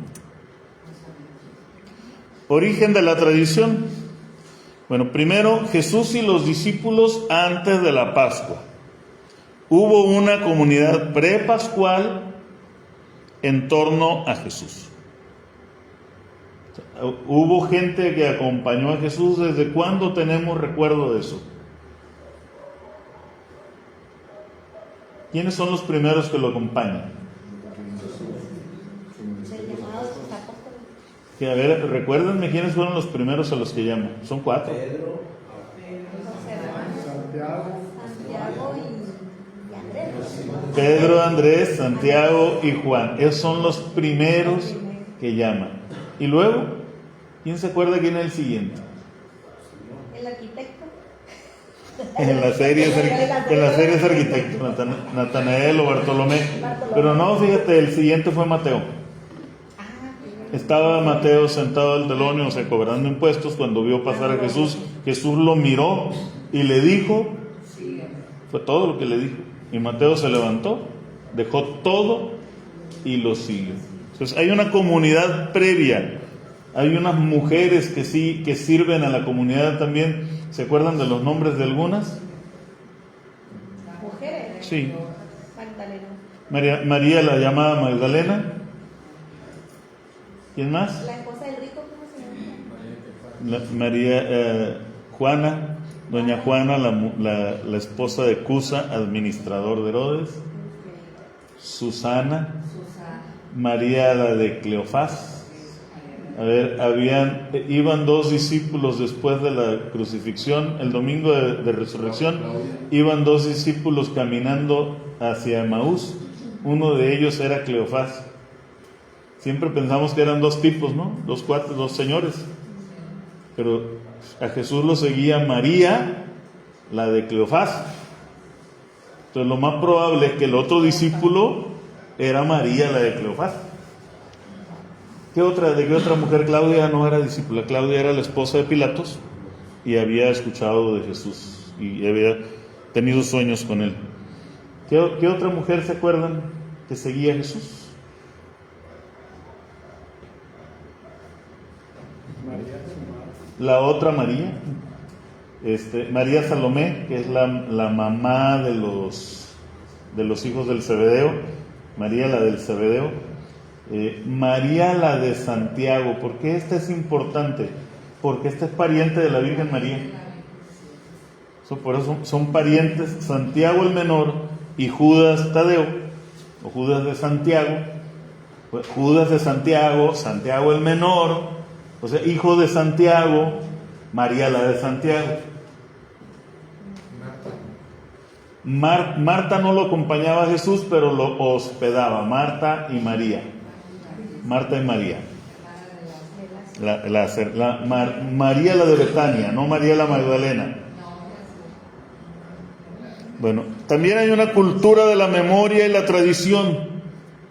Origen de la tradición. Bueno, primero, Jesús y los discípulos antes de la Pascua. Hubo una comunidad prepascual en torno a Jesús. Hubo gente que acompañó a Jesús. ¿Desde cuándo tenemos recuerdo de eso? ¿Quiénes son los primeros que lo acompañan? El llamado de sus apóstoles. Que a ver, recuérdenme quiénes fueron los primeros a los que llaman. Son 4. Los hermanos Santiago y Andrés. Pedro, Andrés, Santiago y Juan. Esos son los primeros que llaman. Y luego, ¿quién se acuerda quién es el siguiente? El arquitecto. En la serie es arquitecto, Natanael o Bartolomé. Pero no, fíjate, el siguiente fue Mateo. Estaba Mateo sentado al telonio, o sea, cobrando impuestos, cuando vio pasar a Jesús. Jesús lo miró y le dijo, fue todo lo que le dijo. Y Mateo se levantó, dejó todo y lo siguió. Entonces hay una comunidad previa, hay unas mujeres que sí, que sirven a la comunidad también. ¿Se acuerdan de los nombres de algunas? Mujeres. Sí. Magdalena. María la llamada Magdalena. ¿Quién más? La esposa del rico, ¿cómo se llama? María Juana, doña Juana, la esposa de Cusa, administrador de Herodes. Susana. María la de Cleofás. A ver, iban 2 discípulos después de la crucifixión, el domingo de resurrección, iban 2 discípulos caminando hacia Emaús. Uno de ellos era Cleofás. Siempre pensamos que eran 2 tipos, ¿no? 2 cuates, 2 señores. Pero a Jesús lo seguía María, la de Cleofás. Entonces lo más probable es que el otro discípulo era María, la de Cleofás. ¿De qué otra mujer? Claudia no era discípula. Claudia era la esposa de Pilatos y había escuchado de Jesús y había tenido sueños con él. ¿Qué otra mujer se acuerdan que seguía a Jesús? La otra María, María Salomé, que es la mamá de los hijos del Zebedeo, María la del Zebedeo. María la de Santiago. ¿Por qué esta es importante? Porque esta es pariente de la Virgen María. Por eso son parientes, Santiago el menor y Judas Tadeo, o Judas de Santiago. Judas de Santiago, Santiago el menor, o sea, hijo de Santiago, María la de Santiago. Marta no lo acompañaba a Jesús, pero lo hospedaba. Marta y María. María la de Betania, no María la Magdalena. Bueno, también hay una cultura de la memoria y la tradición.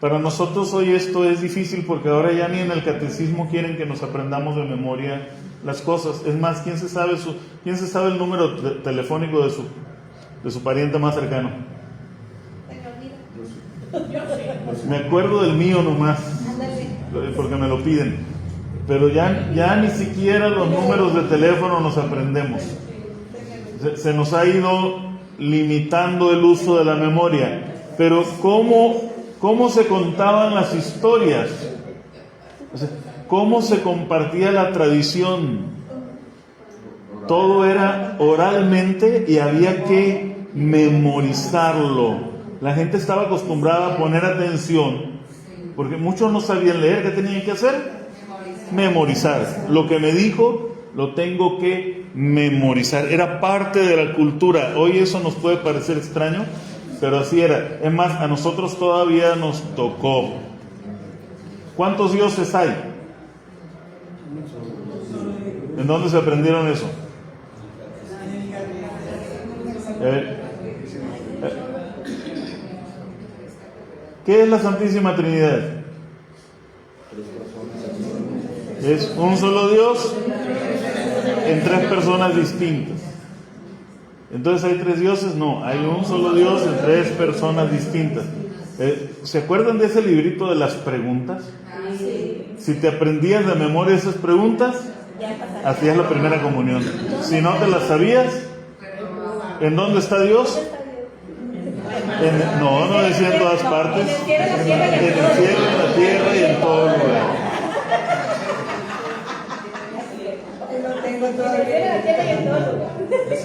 Para nosotros hoy esto es difícil porque ahora ya ni en el catecismo quieren que nos aprendamos de memoria las cosas. Es más, ¿quién se sabe el número telefónico de su pariente más cercano? Me acuerdo del mío nomás, porque me lo piden, pero ya ni siquiera los números de teléfono nos aprendemos. Se nos ha ido limitando el uso de la memoria. Pero ¿cómo se contaban las historias? O sea, ¿cómo se compartía la tradición? Todo era oralmente y había que memorizarlo. La gente estaba acostumbrada a poner atención, porque muchos no sabían leer. ¿Qué tenían que hacer? Memorizar. Lo que me dijo, lo tengo que memorizar. Era parte de la cultura. Hoy eso nos puede parecer extraño, pero así era. Es más, a nosotros todavía nos tocó. ¿Cuántos dioses hay? ¿En dónde se aprendieron eso? ¿Qué es la Santísima Trinidad? Es un solo Dios en tres personas distintas. Entonces, ¿hay tres dioses? No, hay un solo Dios en tres personas distintas. ¿Se acuerdan de ese librito de las preguntas? Si te aprendías de memoria esas preguntas, hacías la primera comunión. Si no te las sabías, ¿en dónde está Dios? No decía en todas partes. En el cielo, en la tierra y en todo lugar.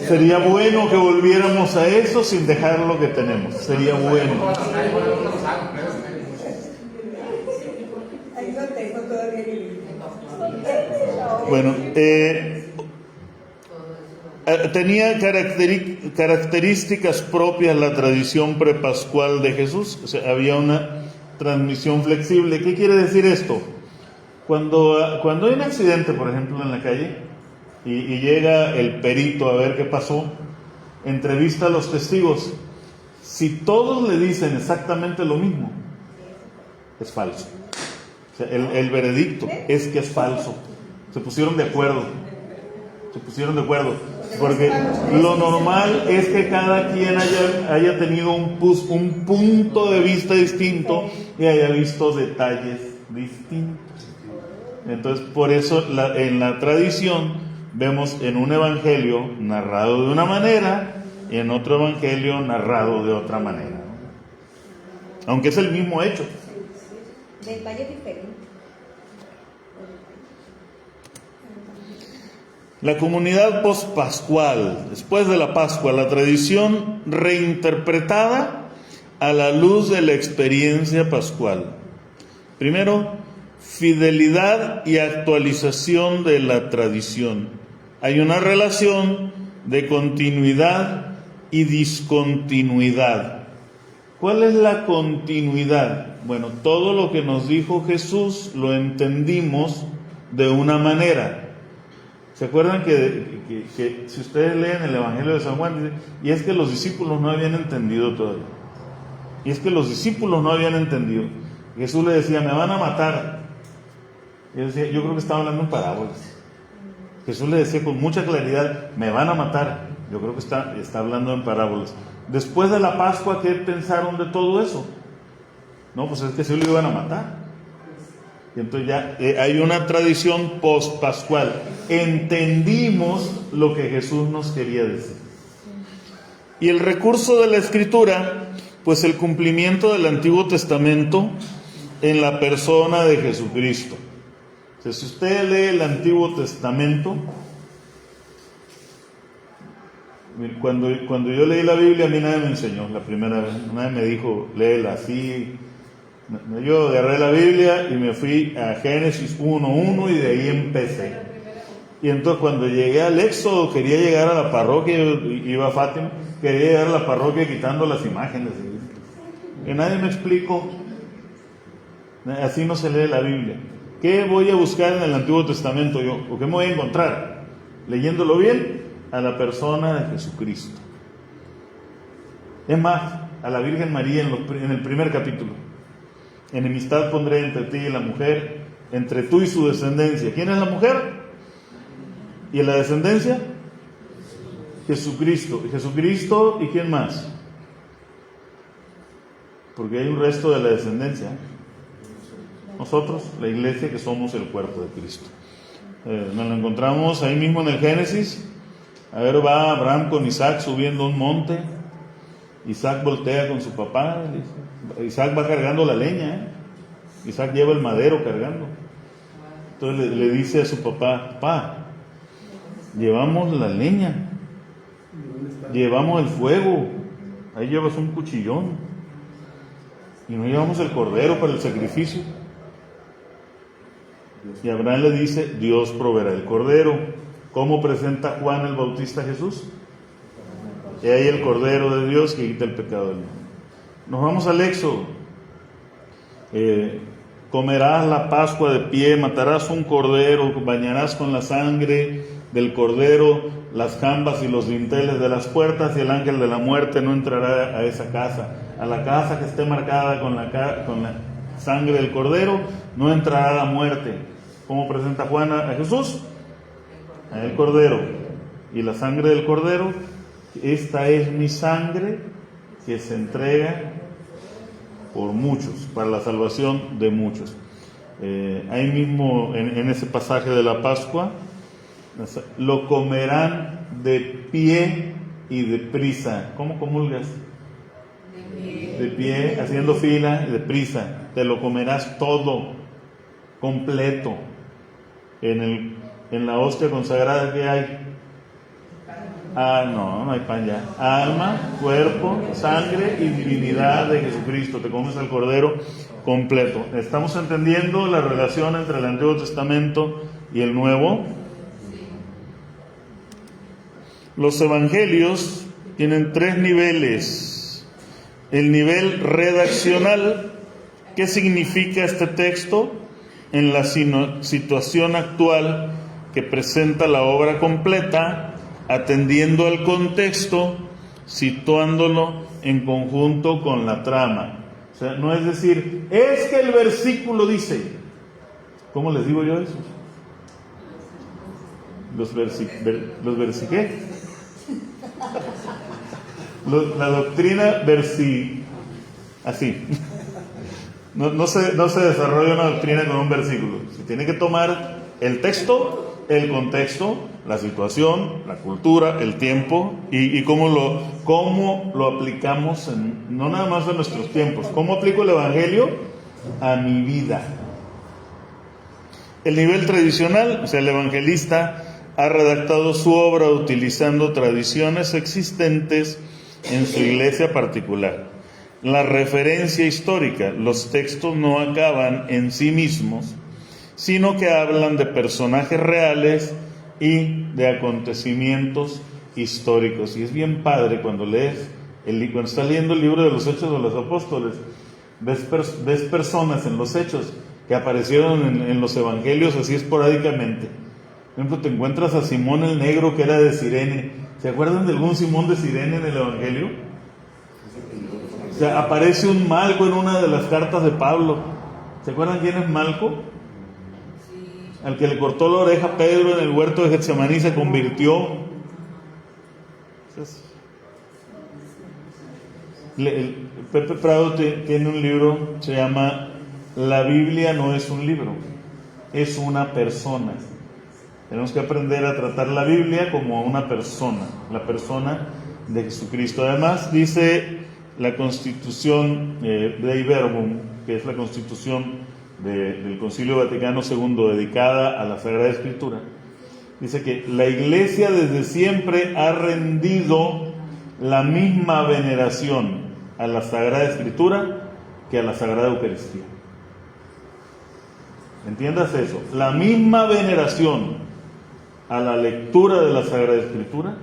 Sería bueno que volviéramos a eso sin dejar lo que tenemos. Sería bueno. Bueno, tenía características propias la tradición prepascual de Jesús. O sea, había una transmisión flexible. ¿Qué quiere decir esto? Cuando hay un accidente, por ejemplo, en la calle, y llega el perito a ver qué pasó, entrevista a los testigos. Si todos le dicen exactamente lo mismo, es falso. O sea, el veredicto es que es falso. Se pusieron de acuerdo. Porque lo normal es que cada quien haya tenido un punto de vista distinto y haya visto detalles distintos. Entonces, por eso en la tradición vemos en un evangelio narrado de una manera y en otro evangelio narrado de otra manera, aunque es el mismo hecho. Detalles diferentes. La comunidad pospascual, después de la Pascua, la tradición reinterpretada a la luz de la experiencia pascual. Primero, fidelidad y actualización de la tradición. Hay una relación de continuidad y discontinuidad. ¿Cuál es la continuidad? Bueno, todo lo que nos dijo Jesús lo entendimos de una manera. ¿Se acuerdan que si ustedes leen el Evangelio de San Juan, dice, y es que los discípulos no habían entendido todavía? Jesús le decía, me van a matar. Y él decía, yo creo que estaba hablando en parábolas. Jesús le decía con mucha claridad, me van a matar. Yo creo que está hablando en parábolas. Después de la Pascua, ¿qué pensaron de todo eso? No, pues es que sí lo iban a matar. Y entonces ya hay una tradición post-pascual. Entendimos lo que Jesús nos quería decir. Y el recurso de la Escritura, pues el cumplimiento del Antiguo Testamento en la persona de Jesucristo. O sea, si usted lee el Antiguo Testamento, cuando yo leí la Biblia, a mí nadie me enseñó la primera vez. Nadie me dijo, léela así. Yo agarré la Biblia y me fui a Génesis 1:1 y de ahí empecé. Y entonces cuando llegué al Éxodo, quería llegar a la parroquia, iba a Fátima, quería llegar a la parroquia quitando las imágenes. Y nadie me explicó. Así no se lee la Biblia. ¿Qué voy a buscar en el Antiguo Testamento yo? ¿O qué me voy a encontrar? Leyéndolo bien, a la persona de Jesucristo. Es más, a la Virgen María en el primer capítulo. Enemistad pondré entre ti y la mujer, entre tú y su descendencia. ¿Quién es la mujer? ¿Y la descendencia? Jesucristo. Jesucristo, ¿y quién más? Porque hay un resto de la descendencia. Nosotros, la iglesia, que somos el cuerpo de Cristo. Nos lo encontramos ahí mismo en el Génesis. A ver, va Abraham con Isaac subiendo un monte. Isaac voltea con su papá. Isaac va cargando la leña. Isaac lleva el madero cargando. Entonces le dice a su papá, papá, llevamos la leña, llevamos el fuego, ahí llevas un cuchillón, y no llevamos el cordero para el sacrificio. Y Abraham le dice, Dios proveerá el cordero. ¿Cómo presenta Juan el Bautista a Jesús? Y ahí el cordero de Dios que quita el pecado del mundo. Nos vamos al Éxodo. comerás la Pascua de pie, matarás un cordero, bañarás con la sangre del cordero las jambas y los dinteles de las puertas, y el ángel de la muerte no entrará a esa casa. A la casa que esté marcada con la sangre del cordero no entrará la muerte. ¿Cómo presenta Juan a Jesús? El cordero y la sangre del cordero. Esta es mi sangre que se entrega por muchos, para la salvación de muchos. Ahí mismo en ese pasaje de la Pascua, lo comerán de pie y de prisa. ¿Cómo comulgas? De pie, haciendo fila y de prisa. Te lo comerás todo, completo. En la hostia consagrada, ¿qué hay? No hay pan ya. Alma, cuerpo, sangre y divinidad de Jesucristo. Te comes el cordero completo. ¿Estamos entendiendo la relación entre el Antiguo Testamento y el Nuevo? Los evangelios tienen 3 niveles. El nivel redaccional, ¿qué significa este texto en la situación actual que presenta la obra completa, atendiendo al contexto, situándolo en conjunto con la trama? O sea, no es decir, es que el versículo dice. ¿Cómo les digo yo eso? ¿Qué? La doctrina así. No se desarrolla una doctrina con un versículo. Se tiene que tomar el texto, el contexto, la situación, la cultura, el tiempo y cómo lo aplicamos, no nada más en nuestros tiempos. ¿Cómo aplico el Evangelio a mi vida? El nivel tradicional, o sea, el evangelista ha redactado su obra utilizando tradiciones existentes en su iglesia particular. La referencia histórica, los textos no acaban en sí mismos, sino que hablan de personajes reales y de acontecimientos históricos. Y es bien padre cuando cuando estás leyendo el libro de los Hechos de los Apóstoles, ves personas en los Hechos que aparecieron en los evangelios así esporádicamente. Por ejemplo, te encuentras a Simón el Negro, que era de Cirene. ¿Se acuerdan de algún Simón de Cirene en el Evangelio? O sea, aparece un Malco en una de las cartas de Pablo. ¿Se acuerdan quién es Malco? Al que le cortó la oreja a Pedro en el huerto de Getsemaní, se convirtió. Pepe Prado tiene un libro, se llama La Biblia no es un libro, es una persona. Tenemos que aprender a tratar la Biblia como una persona, la persona de Jesucristo. Además, dice la Constitución Dei Verbum, que es la Constitución del Concilio Vaticano II dedicada a la Sagrada Escritura, dice que la Iglesia desde siempre ha rendido la misma veneración a la Sagrada Escritura que a la Sagrada Eucaristía. ¿Entiendas eso? La misma veneración a la lectura de la Sagrada Escritura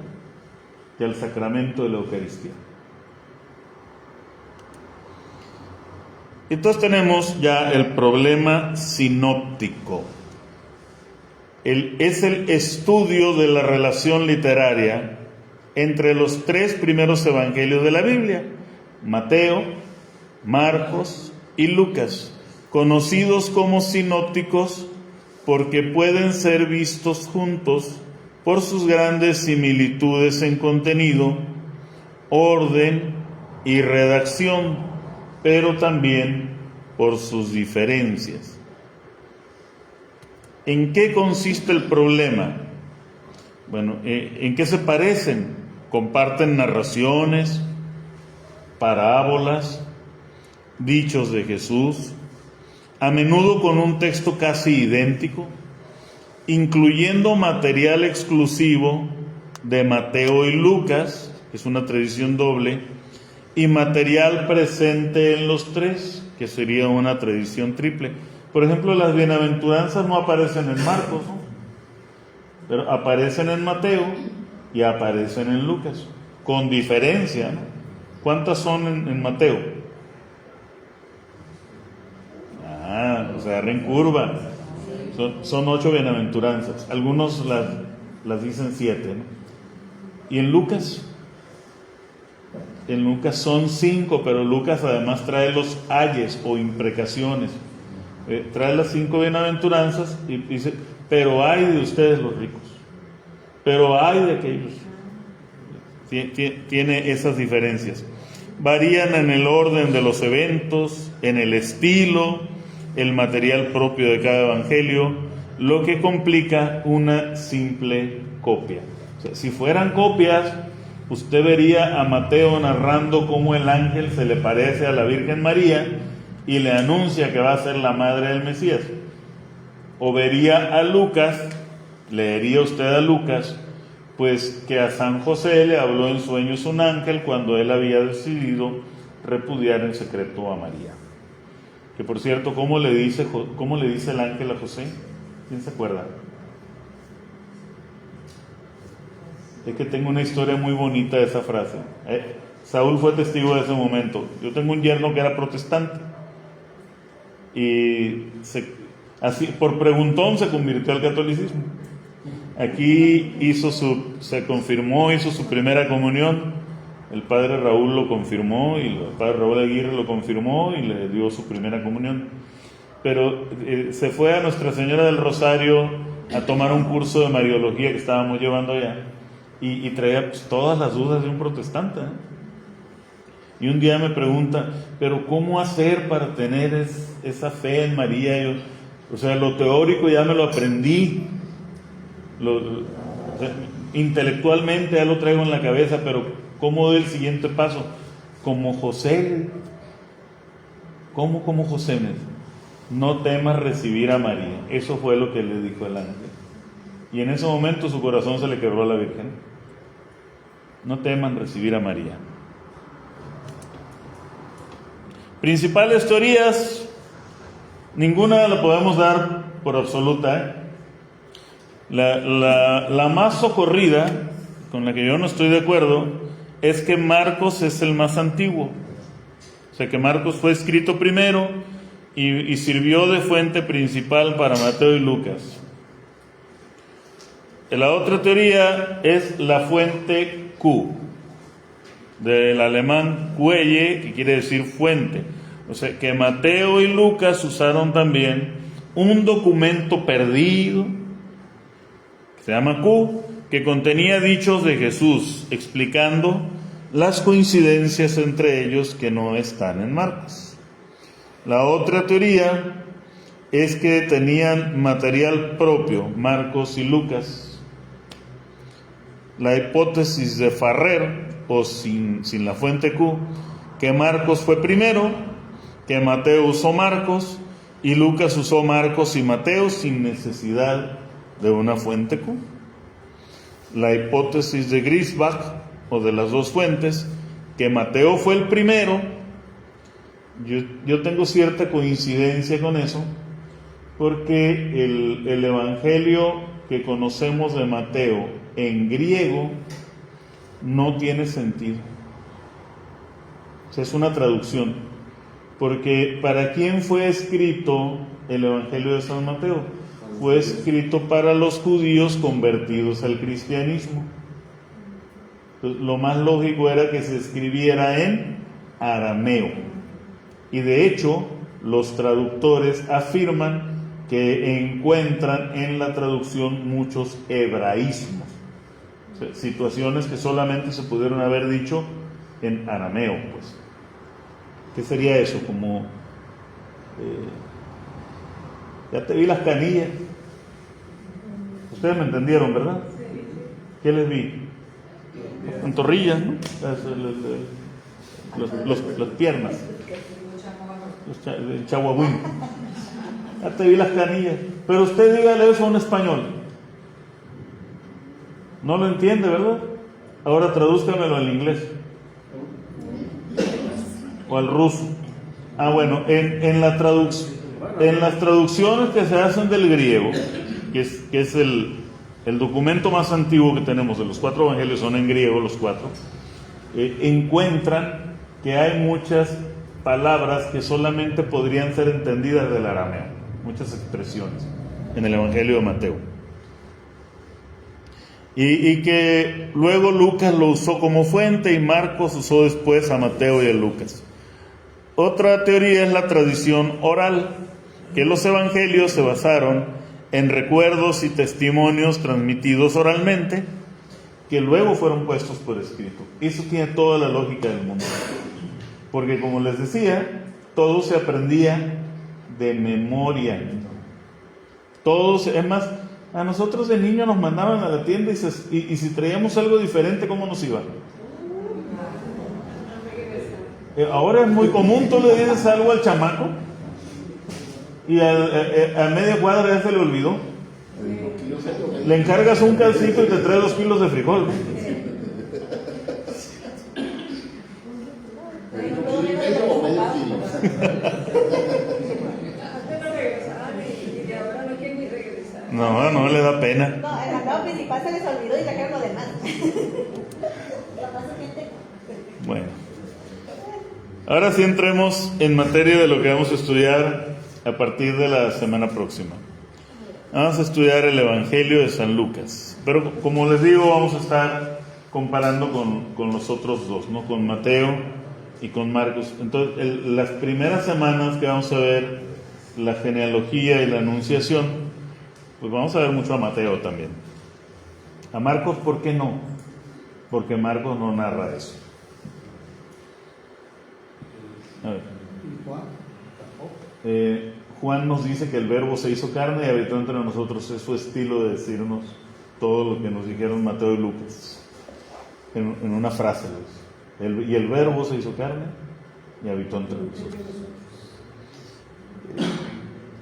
que al sacramento de la Eucaristía. Entonces tenemos ya el problema sinóptico. Es el estudio de la relación literaria entre los 3 primeros evangelios de la Biblia, Mateo, Marcos y Lucas, conocidos como sinópticos porque pueden ser vistos juntos por sus grandes similitudes en contenido, orden y redacción, pero también por sus diferencias. ¿En qué consiste el problema? Bueno, ¿en qué se parecen? Comparten narraciones, parábolas, dichos de Jesús, a menudo con un texto casi idéntico, incluyendo material exclusivo de Mateo y Lucas, que es una tradición doble, y material presente en los 3, que sería una tradición triple. Por ejemplo, las bienaventuranzas no aparecen en Marcos, ¿no? Pero aparecen en Mateo y aparecen en Lucas, con diferencia, ¿no? ¿Cuántas son en Mateo? se agarren curva. Son 8 bienaventuranzas. Algunos las dicen 7, ¿no? Y en Lucas son 5, pero Lucas además trae los ayes o imprecaciones. Trae las 5 bienaventuranzas y dice, pero hay de ustedes los ricos, pero hay de aquellos. Tiene esas diferencias. Varían en el orden de los eventos, en el estilo, el material propio de cada evangelio, lo que complica una simple copia. O sea, si fueran copias, usted vería a Mateo narrando cómo el ángel se le parece a la Virgen María y le anuncia que va a ser la madre del Mesías. O vería a Lucas, leería usted a Lucas, pues que a San José le habló en sueños un ángel cuando él había decidido repudiar en secreto a María. Que por cierto, ¿cómo le dice el ángel a José? ¿Quién se acuerda? Es que tengo una historia muy bonita de esa frase. Saúl fue testigo de ese momento. Yo tengo un yerno que era protestante y así por preguntón se convirtió al catolicismo. Aquí hizo su primera comunión. El padre Raúl lo confirmó y el padre Raúl Aguirre lo confirmó y le dio su primera comunión. Pero se fue a Nuestra Señora del Rosario a tomar un curso de Mariología que estábamos llevando allá y traía pues todas las dudas de un protestante, ¿eh? Y un día me pregunta, pero ¿cómo hacer para tener esa fe en María? Yo, o sea, lo teórico ya me lo aprendí, intelectualmente ya lo traigo en la cabeza, pero ¿cómo doy el siguiente paso? Como José. ¿Cómo como José? No temas recibir a María. Eso fue lo que le dijo el ángel. Y en ese momento su corazón se le quebró a la Virgen. No teman recibir a María. Principales teorías, ninguna la podemos dar por absoluta, ¿eh? La más socorrida, con la que yo no estoy de acuerdo, es que Marcos es el más antiguo. O sea, que Marcos fue escrito primero y sirvió de fuente principal para Mateo y Lucas. La otra teoría es la fuente Q, del alemán Quelle, que quiere decir fuente. O sea, que Mateo y Lucas usaron también un documento perdido, que se llama Q, que contenía dichos de Jesús, explicando las coincidencias entre ellos que no están en Marcos. La otra teoría es que tenían material propio, Marcos y Lucas. La hipótesis de Farrer, o sin la fuente Q, que Marcos fue primero, que Mateo usó Marcos y Lucas usó Marcos y Mateo sin necesidad de una fuente Q. La hipótesis de Griesbach, o de las dos fuentes, que Mateo fue el primero. Yo tengo cierta coincidencia con eso, porque el evangelio que conocemos de Mateo en griego no tiene sentido. O sea, es una traducción, porque ¿para quién fue escrito el evangelio de San Mateo? Fue escrito para los judíos convertidos al cristianismo. Entonces, lo más lógico era que se escribiera en arameo. Y de hecho, los traductores afirman que encuentran en la traducción muchos hebraísmos, o sea, situaciones que solamente se pudieron haber dicho en arameo, pues. ¿Qué sería eso? Como ya te vi las canillas. Ustedes me entendieron, ¿verdad? ¿Qué les vi? Las pantorrillas, ¿no? Las piernas. El chaguabuín. Ya te vi las canillas. Pero usted dígale eso a un español. No lo entiende, ¿verdad? Ahora tradúzcamelo al inglés o al ruso. Bueno, en las traducciones que se hacen del griego, que es el documento más antiguo que tenemos, de los 4 evangelios son en griego los 4, encuentran que hay muchas palabras que solamente podrían ser entendidas del arameo. muchas expresiones en el Evangelio de Mateo. Y que luego Lucas lo usó como fuente y Marcos usó después a Mateo y a Lucas. Otra teoría es la tradición oral, que los evangelios se basaron en recuerdos y testimonios transmitidos oralmente, que luego fueron puestos por escrito. Eso tiene toda la lógica del mundo, porque como les decía, todo se aprendía de memoria. Todos, es más, a nosotros de niños nos mandaban a la tienda y si traíamos algo diferente, ¿cómo nos iba? Ahora es muy común, tú le dices algo al chamaco y a media cuadra ya se le olvidó. Le encargas un calcito y te trae 2 kilos de frijol, ¿no? No le da pena. No, el mandado principal se les olvidó y sacaron lo demás. Bueno, ahora sí entremos en materia de lo que vamos a estudiar a partir de la semana próxima. Vamos a estudiar el Evangelio de San Lucas, pero como les digo, vamos a estar comparando con los otros dos, ¿no? Con Mateo y con Marcos. Entonces, las primeras semanas que vamos a ver la genealogía y la anunciación, pues vamos a ver mucho a Mateo también. A Marcos, ¿por qué no? Porque Marcos no narra eso. A ver. ¿Y Juan? Tampoco. Juan nos dice que el Verbo se hizo carne y habitó entre nosotros. Es su estilo de decirnos todo lo que nos dijeron Mateo y Lucas en una frase. Y el Verbo se hizo carne y habitó entre nosotros.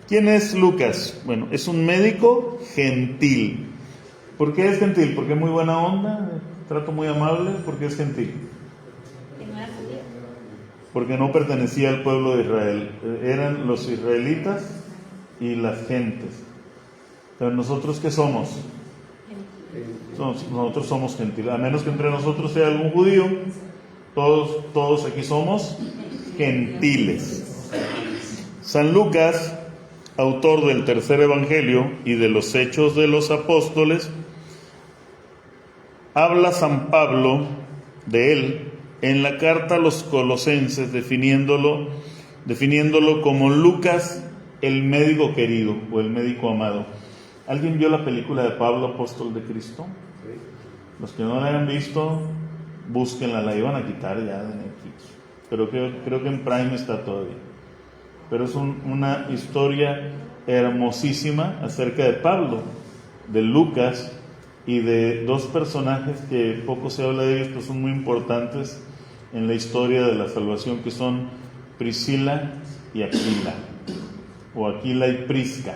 ¿Quién es Lucas? Bueno, es un médico gentil. ¿Por qué es gentil? Porque es muy buena onda, trato muy amable. ¿Por qué es gentil? Porque no pertenecía al pueblo de Israel. Eran los israelitas y las gentes. Pero nosotros, ¿qué somos? Nosotros somos gentiles. A menos que entre nosotros sea algún judío, todos aquí somos gentiles. San Lucas, autor del tercer evangelio y de los Hechos de los Apóstoles, habla San Pablo de él en la carta a los Colosenses, definiéndolo como Lucas, el médico querido o el médico amado. ¿Alguien vio la película de Pablo, apóstol de Cristo? Los que no la hayan visto, búsquenla, la iban a quitar ya de Netflix, pero creo que en Prime está todavía. Pero es una historia hermosísima acerca de Pablo, de Lucas y de dos personajes que poco se habla de ellos, pero son muy importantes en la historia de la salvación, que son Priscila y Aquila, o Aquila y Prisca.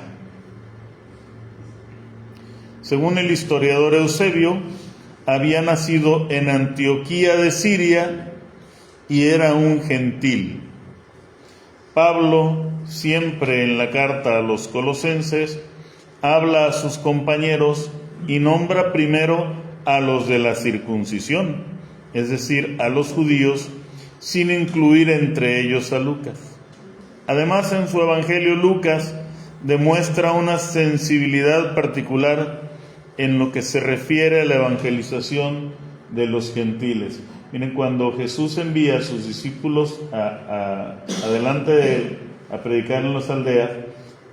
Según el historiador Eusebio, había nacido en Antioquía de Siria y era un gentil. Pablo, siempre en la carta a los Colosenses, habla a sus compañeros y nombra primero a los de la circuncisión, es decir, a los judíos, sin incluir entre ellos a Lucas. Además, en su evangelio, Lucas demuestra una sensibilidad particular en lo que se refiere a la evangelización de los gentiles. Miren, cuando Jesús envía a sus discípulos adelante de él a predicar en las aldeas,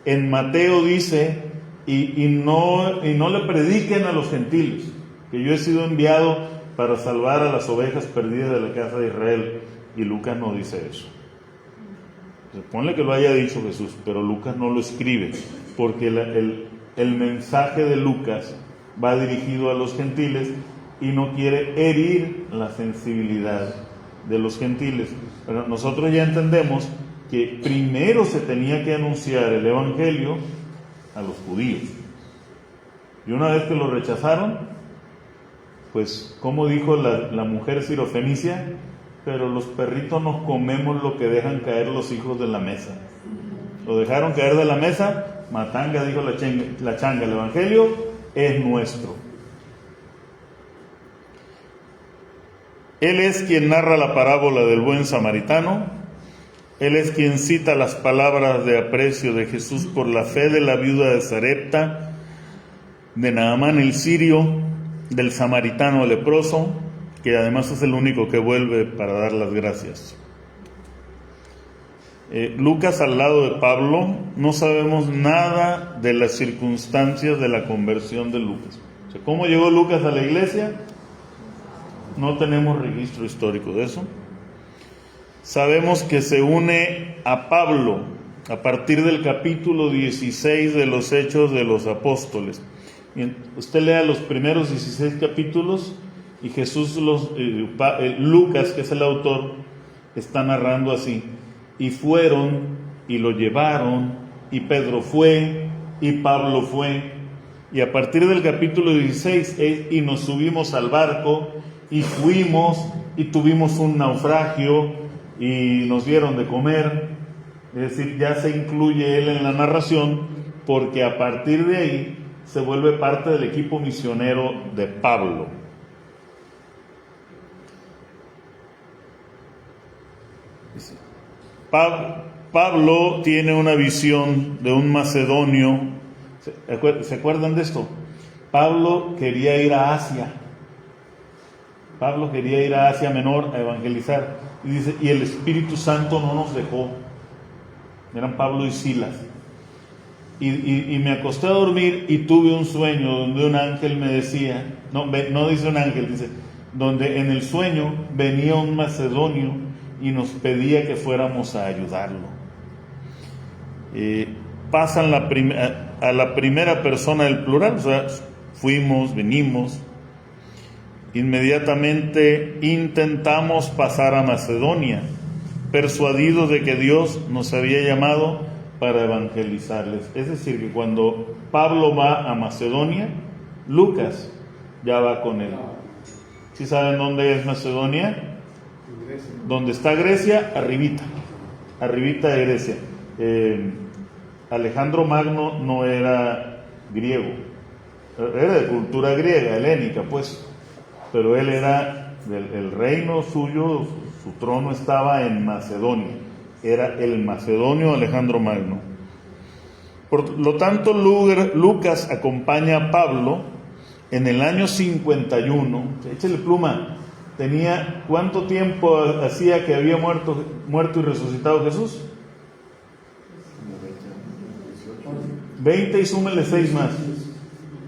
en Mateo dice, y no le prediquen a los gentiles, que yo he sido enviado para salvar a las ovejas perdidas de la casa de Israel. Y Lucas no dice eso. Ponle que lo haya dicho Jesús, pero Lucas no lo escribe, porque el mensaje de Lucas va dirigido a los gentiles y no quiere herir la sensibilidad de los gentiles. Pero nosotros ya entendemos que primero se tenía que anunciar el evangelio a los judíos. Y una vez que lo rechazaron, pues, como dijo la mujer sirofenicia, pero los perritos nos comemos lo que dejan caer los hijos de la mesa. Lo dejaron caer de la mesa, matanga, dijo la changa, el evangelio es nuestro. Él es quien narra la parábola del buen samaritano. Él es quien cita las palabras de aprecio de Jesús por la fe de la viuda de Sarepta, de Naamán el sirio, del samaritano leproso, que además es el único que vuelve para dar las gracias. Lucas, al lado de Pablo, no sabemos nada de las circunstancias de la conversión de Lucas. O sea, ¿cómo llegó Lucas a la iglesia? No tenemos registro histórico de eso. Sabemos que se une a Pablo a partir del capítulo 16 de los Hechos de los Apóstoles. Usted lea los primeros 16 capítulos y Jesús, Lucas, que es el autor, está narrando así: y fueron, y lo llevaron, y Pedro fue, y Pablo fue. Y a partir del capítulo 16, y nos subimos al barco, y fuimos, y tuvimos un naufragio, y nos dieron de comer. Es decir, ya se incluye él en la narración, porque a partir de ahí se vuelve parte del equipo misionero de Pablo. Pablo tiene una visión de un macedonio. ¿Se acuerdan de esto? Pablo quería ir a Asia. Pablo quería ir a Asia Menor a evangelizar. Y dice, y el Espíritu Santo no nos dejó. Eran Pablo y Silas. Y me acosté a dormir y tuve un sueño donde un ángel me decía, no dice un ángel, dice, donde en el sueño venía un macedonio y nos pedía que fuéramos a ayudarlo. Pasan a la primera persona del plural, o sea, fuimos, venimos. Inmediatamente intentamos pasar a Macedonia, persuadidos de que Dios nos había llamado para evangelizarles. Es decir, que cuando Pablo va a Macedonia, Lucas ya va con él. ¿Sí saben dónde es Macedonia? Donde está Grecia, arribita de Grecia. Alejandro Magno no era griego, era de cultura griega, helénica, pues, pero él era el reino suyo, su trono estaba en Macedonia, era el macedonio Alejandro Magno. Por lo tanto, Lucas acompaña a Pablo en el año 51. Échale pluma. Tenía, ¿cuánto tiempo hacía que había muerto y resucitado Jesús? 20 y súmele 6 más.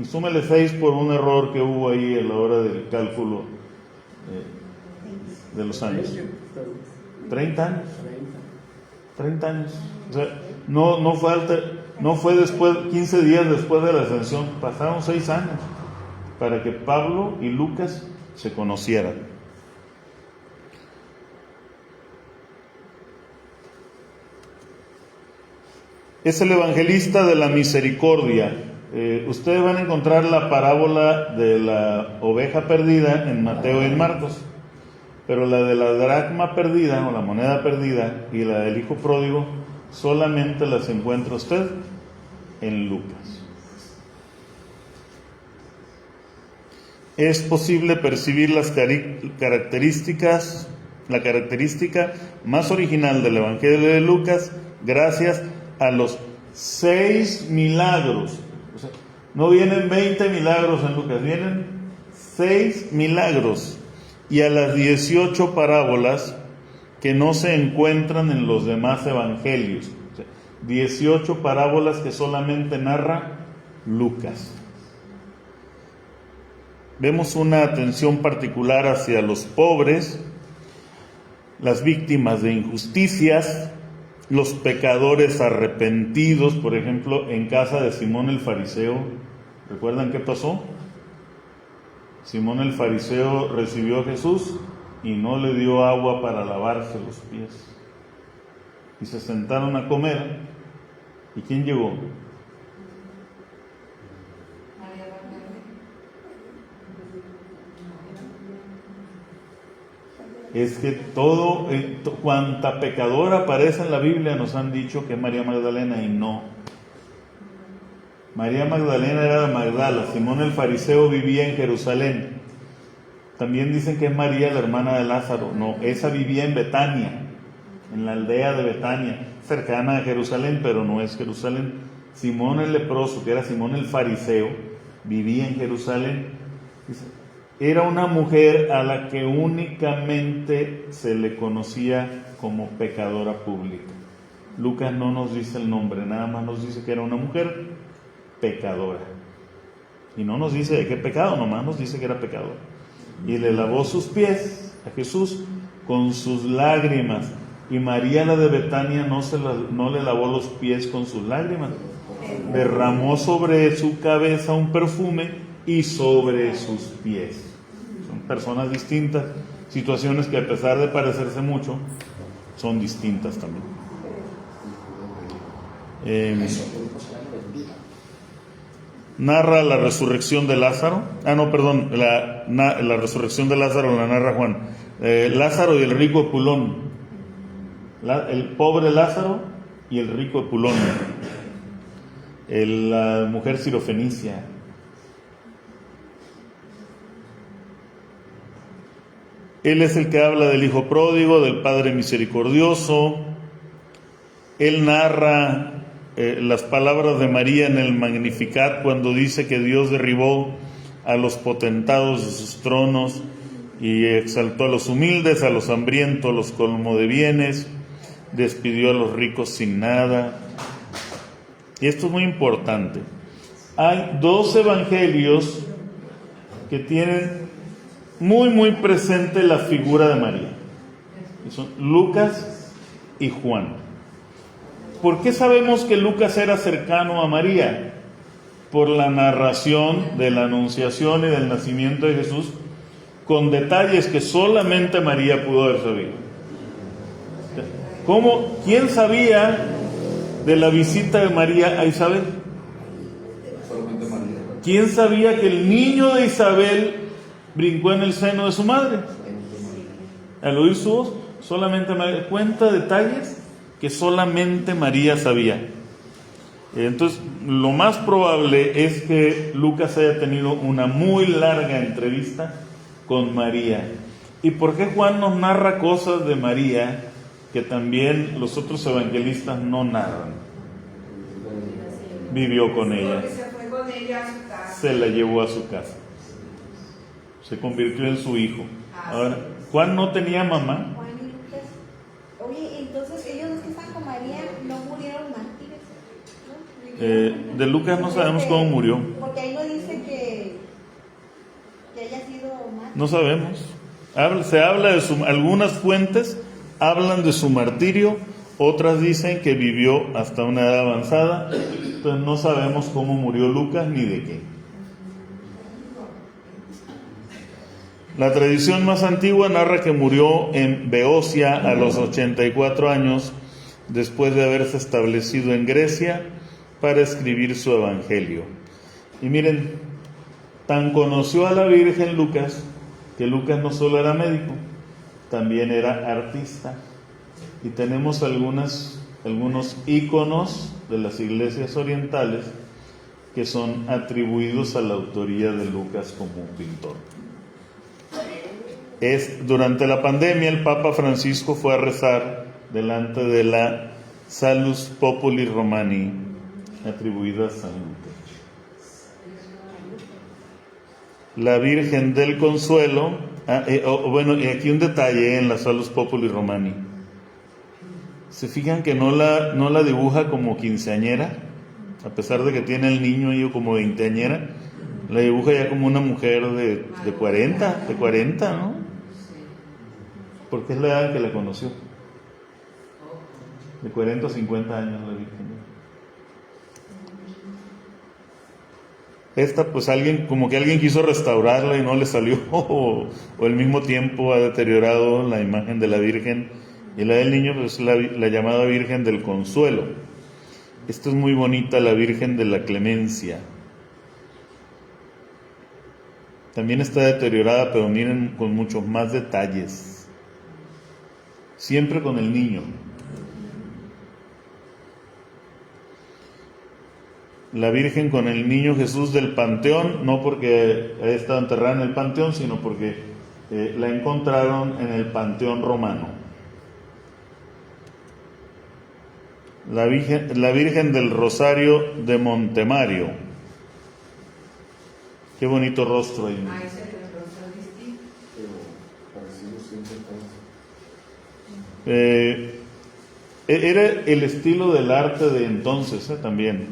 Y súmele 6 por un error que hubo ahí a la hora del cálculo de los años. 30 años. 30 años. O sea, no fue después, 15 días después de la ascensión, pasaron 6 años para que Pablo y Lucas se conocieran. Es el evangelista de la misericordia. Ustedes van a encontrar la parábola de la oveja perdida en Mateo y en Marcos, pero la de la dracma perdida o la moneda perdida y la del hijo pródigo solamente las encuentra usted en Lucas. Es posible percibir la característica más original del Evangelio de Lucas gracias a los 6 milagros. O sea, no vienen 20 milagros en Lucas, vienen 6 milagros y a las 18 parábolas que no se encuentran en los demás evangelios. O sea, 18 parábolas que solamente narra Lucas. Vemos una atención particular hacia los pobres, las víctimas de injusticias, los pecadores arrepentidos. Por ejemplo, en casa de Simón el fariseo, ¿recuerdan qué pasó? Simón el fariseo recibió a Jesús y no le dio agua para lavarse los pies. Y se sentaron a comer. ¿Y quién llegó? Es que cuanta pecadora aparece en la Biblia nos han dicho que es María Magdalena, y no. María Magdalena era de Magdala, Simón el fariseo vivía en Jerusalén. También dicen que es María la hermana de Lázaro, no, esa vivía en Betania, en la aldea de Betania, cercana a Jerusalén, pero no es Jerusalén. Simón el leproso, que era Simón el fariseo, vivía en Jerusalén. Dice, era una mujer a la que únicamente se le conocía como pecadora pública. Lucas no nos dice el nombre, nada más nos dice que era una mujer pecadora. Y no nos dice de qué pecado, nomás nos dice que era pecadora. Y le lavó sus pies a Jesús con sus lágrimas. Y María, la de Betania, no le lavó los pies con sus lágrimas. Derramó sobre su cabeza un perfume y sobre sus pies. Son personas distintas, situaciones que a pesar de parecerse mucho, son distintas también. Narra la resurrección de Lázaro. La resurrección de Lázaro la narra Juan. Lázaro y el rico Epulón. El pobre Lázaro y el rico Epulón. La mujer sirofenicia. Él es el que habla del hijo pródigo, del Padre misericordioso. Él narra las palabras de María en el Magnificat cuando dice que Dios derribó a los potentados de sus tronos y exaltó a los humildes, a los hambrientos, los colmó de bienes, despidió a los ricos sin nada. Y esto es muy importante. Hay 2 evangelios que tienen muy presente la figura de María, que son Lucas y Juan. ¿Por qué sabemos que Lucas era cercano a María? Por la narración de la anunciación y del nacimiento de Jesús, con detalles que solamente María pudo haber sabido. ¿Quién sabía de la visita de María a Isabel? Solamente María. ¿Quién sabía que el niño de Isabel brincó en el seno de su madre? Al oír su voz, solamente María cuenta detalles que solamente María sabía. Entonces, lo más probable es que Lucas haya tenido una muy larga entrevista con María. ¿Y por qué Juan nos narra cosas de María que también los otros evangelistas no narran? Vivió con ella, Porque se fue con ella a su casa. se la llevó a su casa, se convirtió en su hijo. Ahora, Juan no tenía mamá. Juan y Lucas. Oye, entonces ellos los que están con María no murieron mártires, ¿no? De Lucas no sabemos cómo murió. Porque ahí no dice que haya sido mártir. No sabemos. Se habla de algunas fuentes hablan de su martirio, otras dicen que vivió hasta una edad avanzada. Entonces no sabemos cómo murió Lucas ni de qué. La tradición más antigua narra que murió en Beocia a los 84 años, después de haberse establecido en Grecia para escribir su evangelio. Y miren, tan conoció a la Virgen Lucas, que Lucas no solo era médico, también era artista. Y tenemos algunos íconos de las iglesias orientales que son atribuidos a la autoría de Lucas como un pintor. Durante la pandemia, el Papa Francisco fue a rezar delante de la Salus Populi Romani, atribuida a San Lucas. La Virgen del Consuelo, y aquí un detalle en la Salus Populi Romani. ¿Se fijan que no la dibuja como quinceañera? A pesar de que tiene el niño ahí como veinteañera, la dibuja ya como una mujer de 40, ¿no? Porque es la edad en que la conoció. De 40 o 50 años la Virgen. Esta pues alguien quiso restaurarla y no le salió, o al mismo tiempo ha deteriorado la imagen de la Virgen, y la del niño pues la llamada Virgen del Consuelo. Esta es muy bonita, la Virgen de la Clemencia. También está deteriorada, pero miren, con muchos más detalles. Siempre con el niño. La Virgen con el niño Jesús del Panteón, no porque haya estado enterrada en el Panteón, sino porque la encontraron en el Panteón romano. La Virgen del Rosario de Montemario. Qué bonito rostro ahí. Ah, ese es el rostro distinto. Pero parecido siempre todos. Era el estilo del arte de entonces, también.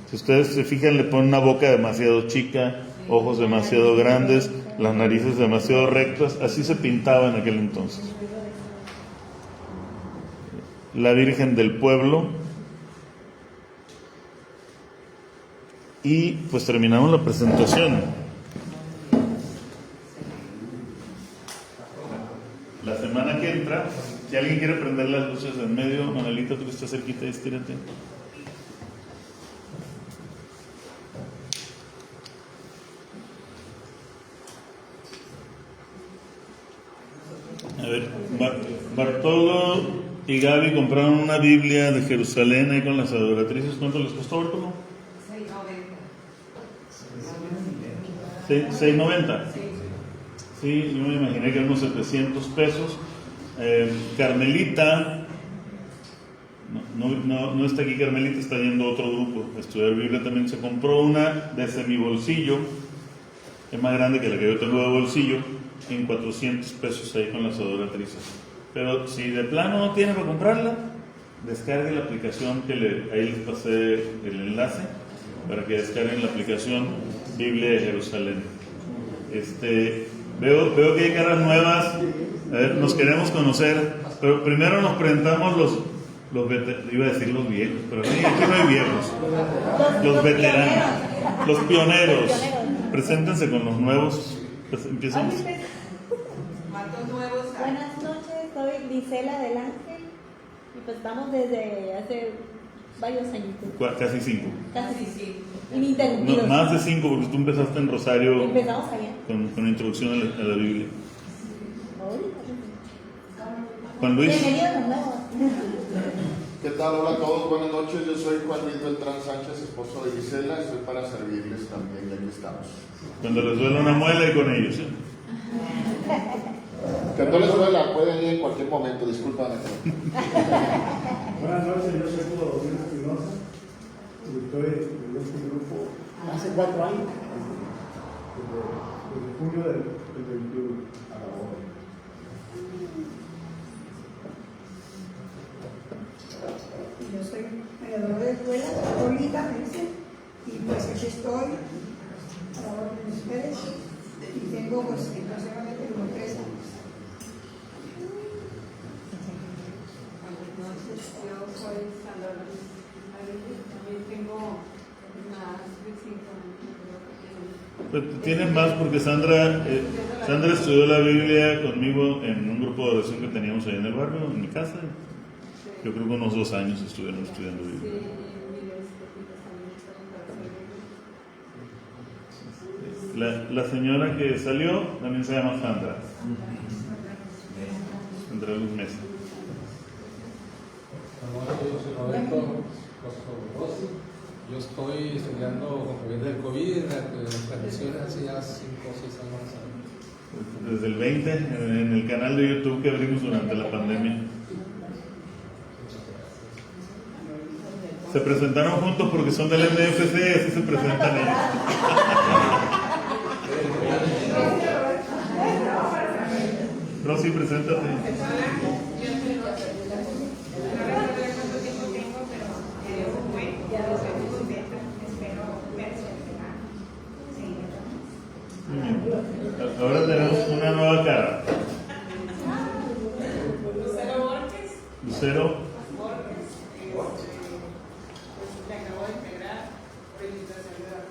Si ustedes se fijan, le ponen una boca demasiado chica, ojos demasiado grandes, las narices demasiado rectas. Así se pintaba en aquel entonces. La Virgen del Pueblo. Y pues terminamos la presentación. La semana que entra, si alguien quiere prender las luces en medio, Manuelita, tú que estás cerquita, estírate. A ver, Bartolo y Gaby compraron una Biblia de Jerusalén ahí con las adoratrices. ¿Cuánto les costó, Bartolo? $6.90. Sí, yo me imaginé que eran unos 700 pesos. Carmelita, no está aquí Carmelita, está yendo a otro grupo a estudiar Biblia también. Se compró una de semibolsillo, es más grande que la que yo tengo de bolsillo, en 400 pesos ahí con las adoratrices. Pero si de plano no tiene para comprarla, descargue la aplicación ahí les pasé el enlace para que descarguen la aplicación Biblia de Jerusalén. Veo que hay caras nuevas. A ver, nos queremos conocer, pero primero nos presentamos iba a decir los viejos, pero aquí no hay viejos, los veteranos, los pioneros. Preséntense con los nuevos. Pues empezamos. ¿Cuántos nuevos hay? Buenas noches, soy Lisela del Ángel y pues estamos desde hace varios añitos. Casi 5. Casi sí. ininterrumpidos. No, más de 5, porque tú empezaste en Rosario Empezamos allá. con la introducción a la Biblia. Juan Luis. Bienvenidos los nuevos. ¿Qué tal? Hola a todos, buenas noches. Yo soy Juan Luis Beltrán Sánchez, esposo de Gisela. Estoy para servirles también, y aquí estamos. Cuando les duele una muela y con ellos. Que no les duela, pueden ir en cualquier momento, disculpan. Buenas noches, yo soy Hugo Rodríguez Espinosa. Estoy en este grupo hace 4 años, desde junio del 21 a la hora. Yo soy mediadora de escuela, Olita Merce, y pues aquí estoy a la orden de ustedes y tengo pues aproximadamente como 3 años. Entonces, yo soy Sandra Luis Aguirre, también tengo más de 5 años. Pues tienes más porque Sandra estudió la Biblia conmigo en un grupo de oración que teníamos ahí en el barrio, en mi casa. Yo creo que unos 2 años estuvieron estudiando Biblia. Sí, y mire, también estamos para hacer. La señora que salió también se llama Sandra. Sandra Luz Mesa. Yo soy Roberto Rossi. Yo estoy estudiando con COVID del COVID, las transmisiones hace ya 5 o 6 años. Desde el 20, en el canal de YouTube que abrimos durante la pandemia. Se presentaron juntos porque son del MFC, así se presentan ellos. Rosy, preséntate. Muy bien. Ahora tenemos una nueva cara. Lucero Borges. Lucero. Borges, pues me acabo de integrar por invitación de la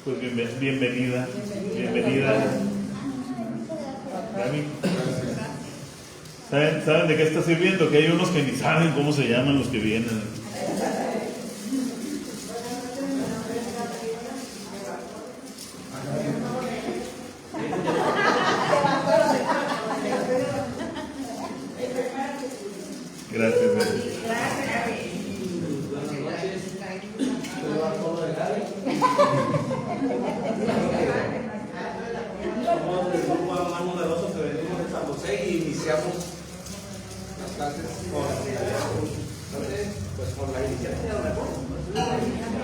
Pues bienvenida. Bienvenida. Gaby. ¿Saben de qué está sirviendo? Que hay unos que ni saben cómo se llaman los que vienen. Gracias, Gaby. Somos del grupo Hermanos de Osos que venimos de San José y iniciamos clases con la iniciativa de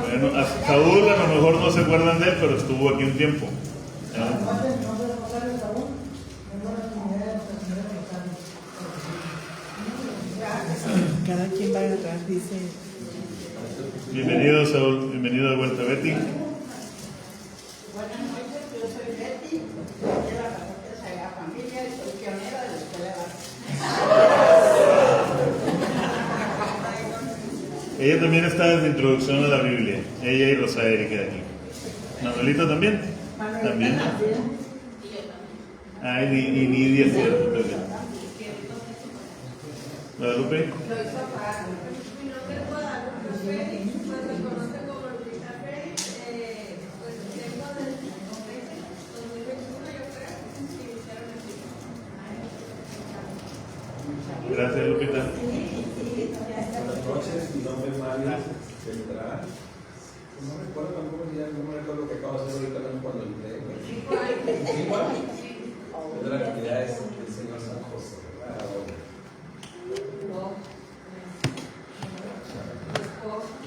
Bueno, a Saúl a lo mejor no se acuerdan de él, pero estuvo aquí un tiempo. Cada quien va atrás, dice. Bienvenido, Saúl. Bienvenido de vuelta, Betty. Buenas noches, yo soy Betty, de la parroquia Sagrada Familia y soy pionera de la escuela de Ella también está desde introducción a la Biblia. Ella y Rosa Erika de aquí. ¿Manuelita también? También. Ay, ni Nidia, cierto. Guadalupe. Mi nombre es Guadalupe Félix, pues me conocen como Lupita Félix, pues tengo desde 2021 yo creo, que iniciaron aquí. Gracias, Lupita. Buenas noches, mi nombre es Mario Beltrán. No recuerdo tampoco, ya no me recuerdo lo que acabo de hacer ahorita mismo cuando entré. Igual. Es de la actividad del Señor San José, ¿verdad? No, mi esposo.